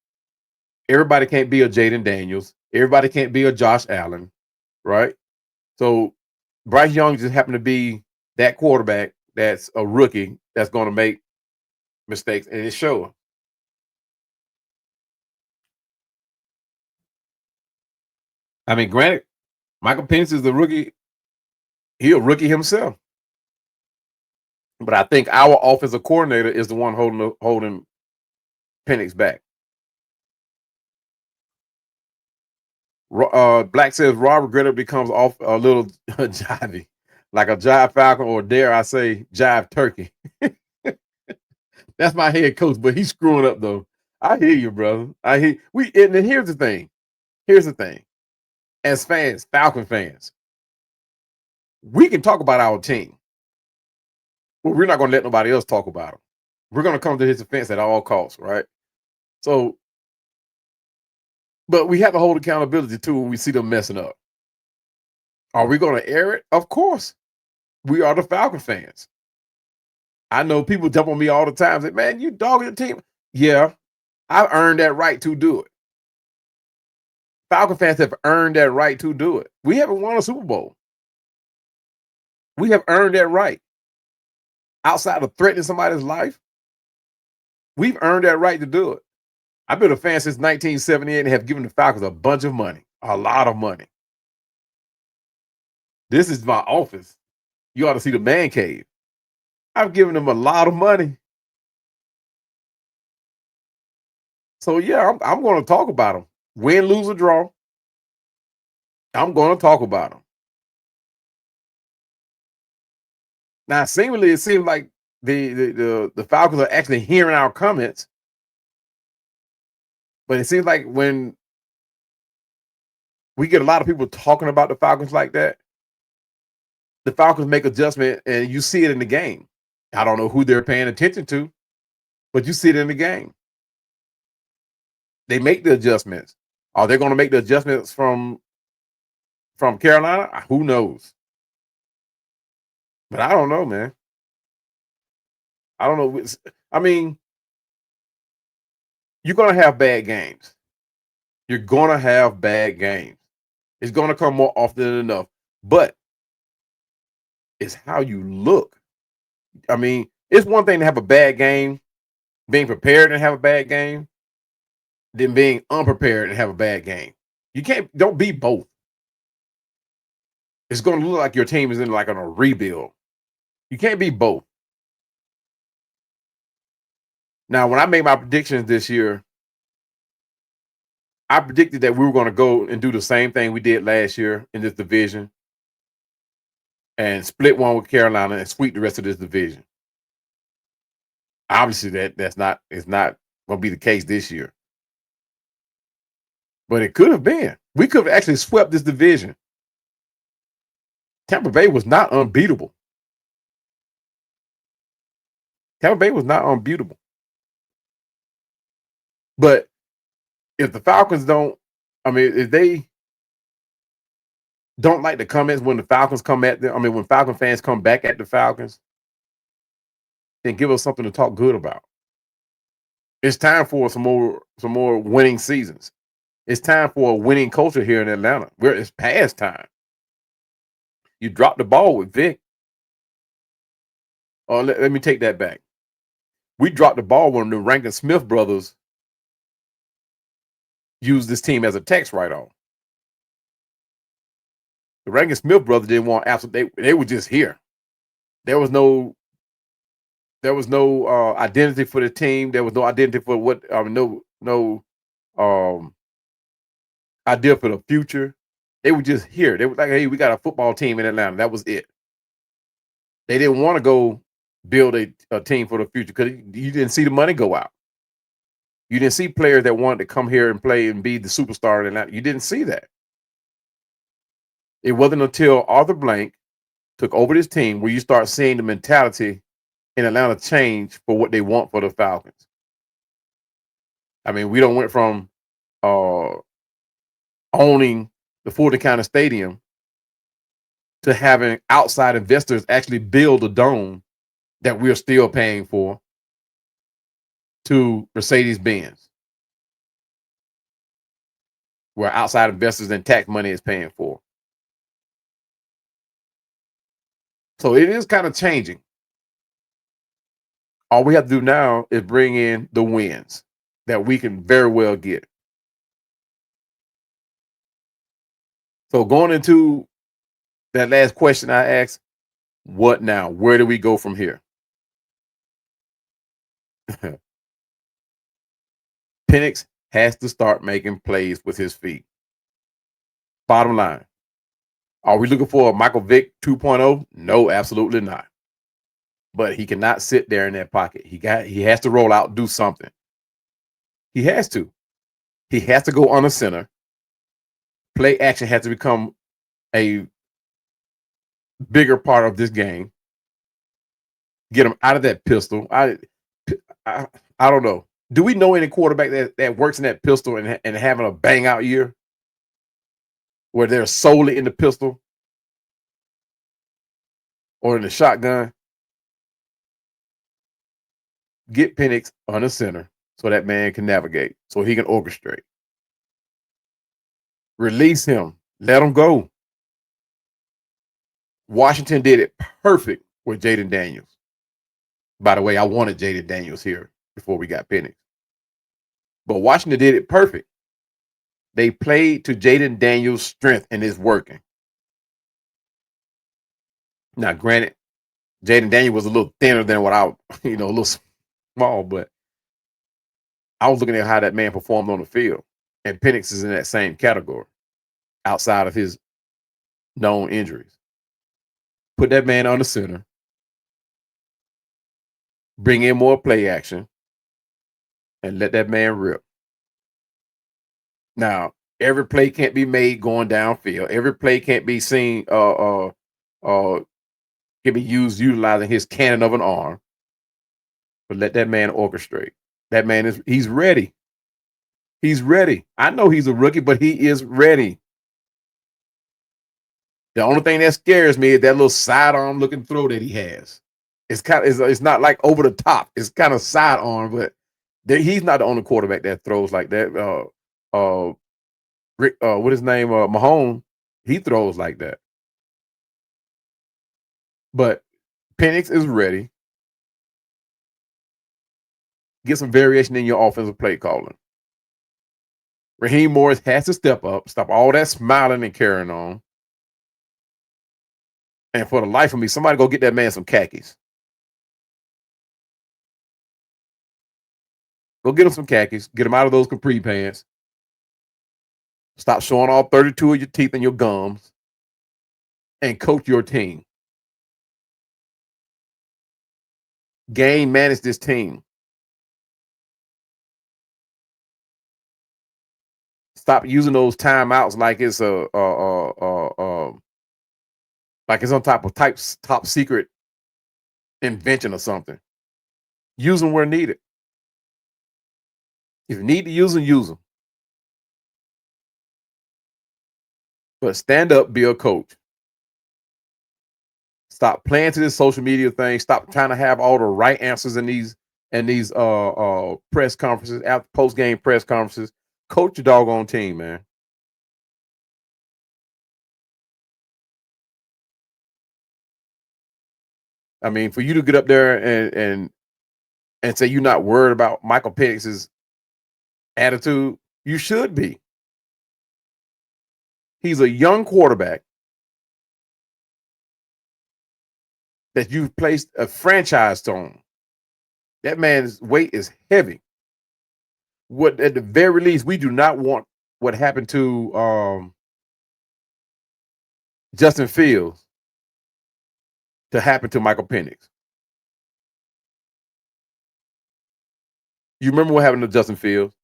Everybody can't be a Jaden Daniels. Everybody can't be a Josh Allen, right? So Bryce Young just happened to be that quarterback that's a rookie that's going to make mistakes, and it shows. I mean, granted, Michael Penix is the rookie. He's a rookie himself. But I think our offensive coordinator is the one holding Penix back. Black says Robert Gritter becomes off a little jivey, like a jive falcon, or dare I say, jive turkey. That's my head coach, but he's screwing up though. I hear you, brother. I hear and then here's the thing. Here's the thing. As fans, Falcon fans, we can talk about our team, but we're not going to let nobody else talk about them. We're going to come to his defense at all costs, right? So, but we have to hold accountability too when we see them messing up. Are we going to air it? Of course. We are the Falcon fans. I know people jump on me all the time. Say, man, you dogging the team. Yeah, I've earned that right to do it. Falcon fans have earned that right to do it. We haven't won a Super Bowl. We have earned that right. Outside of threatening somebody's life, we've earned that right to do it. I've been a fan since 1978 and have given the Falcons a bunch of money, a lot of money. This is my office. You ought to see the man cave. I've given them a lot of money. So, yeah, I'm going to talk about them. Win, lose, or draw. I'm going to talk about them. Now, seemingly, it seems like the Falcons are actually hearing our comments. But it seems like when we get a lot of people talking about the Falcons like that, the Falcons make adjustment, and you see it in the game. I don't know who they're paying attention to, but you see it in the game. They make the adjustments. Are they going to make the adjustments from Carolina? Who knows? But I don't know, man. I don't know. I mean, you're going to have bad games. You're going to have bad games. It's going to come more often than enough. But it's how you look. I mean, it's one thing to have a bad game, being prepared and have a bad game, than being unprepared and have a bad game. Don't be both. It's going to look like your team is in like on a rebuild. You can't be both. Now, when I made my predictions this year, I predicted that we were going to go and do the same thing we did last year in this division and split one with Carolina and sweep the rest of this division. Obviously, it's not going to be the case this year. But it could have been. We could have actually swept this division. Tampa Bay was not unbeatable. Tampa Bay was not unbeatable. But if the Falcons if they don't like the comments when the Falcons come at them, when Falcon fans come back at the Falcons, then give us something to talk good about. It's time for some more winning seasons. It's time for a winning culture here in Atlanta. It's past time. You dropped the ball with Vic. Oh, let me take that back. We dropped the ball when the Rankin Smith brothers used this team as a tax write-off. The Rankin Smith brothers didn't want absolute. They were just here. There was no identity for the team. There was no identity for what. No idea for the future. They were just here. They were like, hey, we got a football team in Atlanta. That was it. They didn't want to go build a team for the future because you didn't see the money go out. You didn't see players that wanted to come here and play and be the superstar in Atlanta. You didn't see that. It wasn't until Arthur Blank took over this team where you start seeing the mentality in Atlanta change for what they want for the Falcons. I mean, we don't went from owning the Fulton County Stadium to having outside investors actually build a dome that we're still paying for to Mercedes-Benz, where outside investors and tax money is paying for. So it is kind of changing. All we have to do now is bring in the wins that we can very well get. So going into that last question I asked, what now? Where do we go from here? Penix has to start making plays with his feet. Bottom line. Are we looking for a Michael Vick 2.0? No, absolutely not. But he cannot sit there in that pocket. He has to roll out, do something. He has to. He has to go on the center. Play action has to become a bigger part of this game. Get him out of that pistol. I don't know. Do we know any quarterback that works in that pistol and having a bang out year where they're solely in the pistol or in the shotgun? Get Penix on the center so that man can navigate, so he can orchestrate. Release him. Let him go. Washington did it perfect with Jaden Daniels. By the way, I wanted Jaden Daniels here before we got Penix. But Washington did it perfect. They played to Jaden Daniels' strength, and it's working. Now, granted, Jaden Daniels was a little thinner than what a little small, but I was looking at how that man performed on the field. And Penix is in that same category outside of his known injuries. Put that man on the center. Bring in more play action. And let that man rip. Now, every play can't be made going downfield. Every play can't be seen can be utilizing his cannon of an arm. But let that man orchestrate. That man he's ready. He's ready. I know he's a rookie, but he is ready. The only thing that scares me is that little sidearm looking throw that he has. It's not like over the top. It's kind of sidearm, but he's not the only quarterback that throws like that. Rick, what his name? Mahomes, he throws like that. But Penix is ready. Get some variation in your offensive play calling. Raheem Morris has to step up, stop all that smiling and carrying on. And for the life of me, somebody go get that man some khakis. Go get him some khakis. Get him out of those capri pants. Stop showing all 32 of your teeth and your gums. And coach your team. Game manage this team. Stop using those timeouts like it's like it's on top of top secret invention or something. Use them where needed. If you need to use them, use them. But stand up, be a coach. Stop playing to this social media thing. Stop trying to have all the right answers in these press conferences, after post-game press conferences. Coach your doggone team, man. I mean, for you to get up there and say you're not worried about Michael Penix's attitude, you should be. He's a young quarterback that you've placed a franchise on. That man's weight is heavy. What at the very least, we do not want what happened to Justin Fields to happen to Michael Penix. You remember what happened to Justin Fields?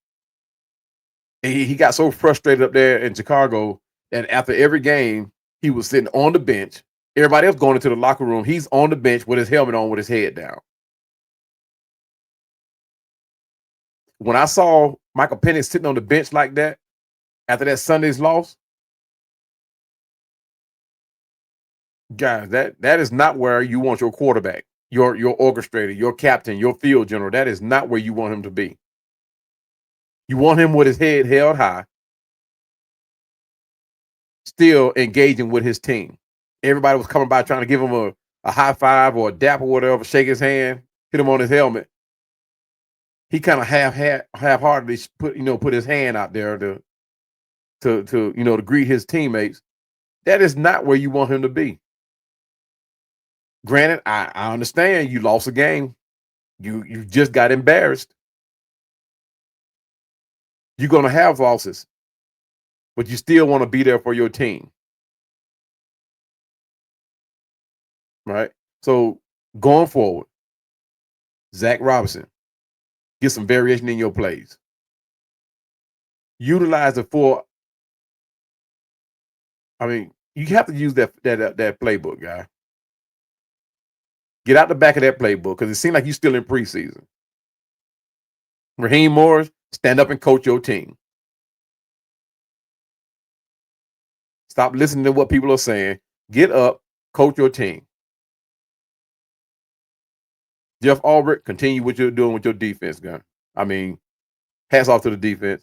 He got so frustrated up there in Chicago that after every game, he was sitting on the bench. Everybody else going into the locker room. He's on the bench with his helmet on, with his head down. When I saw Michael Penix sitting on the bench like that after that Sunday's loss, guys, that is not where you want your quarterback, your orchestrator, your captain, your field general. That is not where you want him to be. You want him with his head held high, still engaging with his team. Everybody was coming by trying to give him a high five or a dap or whatever, shake his hand, hit him on his helmet. He kind of half-heartedly put his hand out there to greet his teammates. That is not where you want him to be. Granted, I understand you lost a game. You just got embarrassed. You're going to have losses, but you still want to be there for your team. Right? So going forward, Zach Robinson, get some variation in your plays. Utilize it for, you have to use that playbook, guy. Get out the back of that playbook because it seems like you're still in preseason. Raheem Morris, stand up and coach your team. Stop listening to what people are saying. Get up, coach your team. Jeff Albrecht, continue what you're doing with your defense, guy. Hats off to the defense.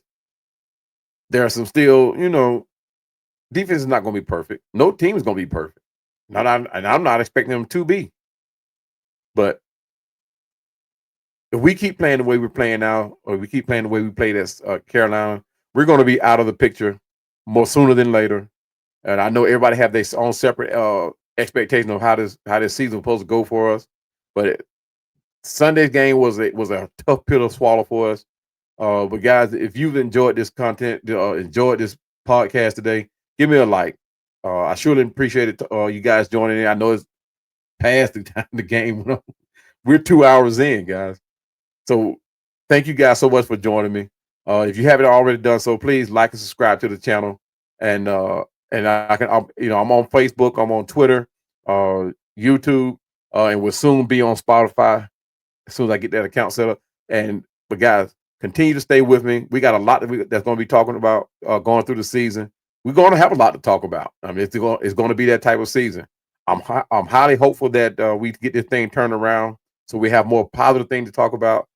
There are some still, defense is not going to be perfect. No team is going to be perfect. And I'm not expecting them to be. But if we keep playing the way we're playing now, or we keep playing the way we played at Carolina, we're going to be out of the picture more sooner than later. And I know everybody have their own separate expectation of how this season is supposed to go for us. But Sunday's game was a tough pill to swallow for us. But guys, if you've enjoyed this content, enjoyed this podcast today, give me a like. I surely appreciate it. You guys joining in. I know it's past the time the game. We're 2 hours in, guys. So thank you guys so much for joining me. If you haven't already done so, please like and subscribe to the channel. And I'm on Facebook, I'm on Twitter, YouTube, and we'll soon be on Spotify as soon as I get that account set up. But guys, continue to stay with me. We got a lot that's going to be talking about going through the season. We're going to have a lot to talk about. It's going to be that type of season. I'm highly hopeful that we get this thing turned around so we have more positive things to talk about.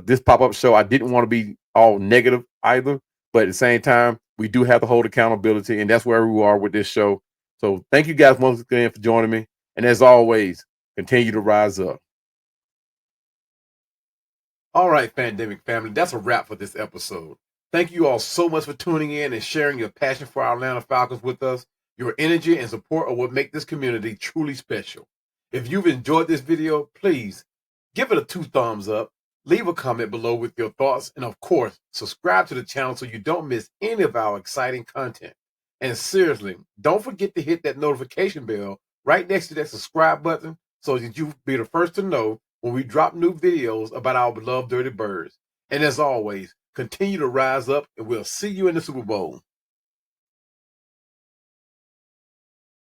This pop-up show, I didn't want to be all negative either, but at the same time, we do have to hold accountability, and that's where we are with this show. So thank you guys once again for joining me. And as always, continue to rise up. All right, Pandemic family, that's a wrap for this episode. Thank you all so much for tuning in and sharing your passion for our Atlanta Falcons with us. Your energy and support are what make this community truly special. If you've enjoyed this video, please give it a 2 thumbs up, leave a comment below with your thoughts, and of course, subscribe to the channel so you don't miss any of our exciting content. And seriously, don't forget to hit that notification bell right next to that subscribe button so that you'll be the first to know when we drop new videos about our beloved Dirty Birds. And as always, continue to rise up, and we'll see you in the Super Bowl.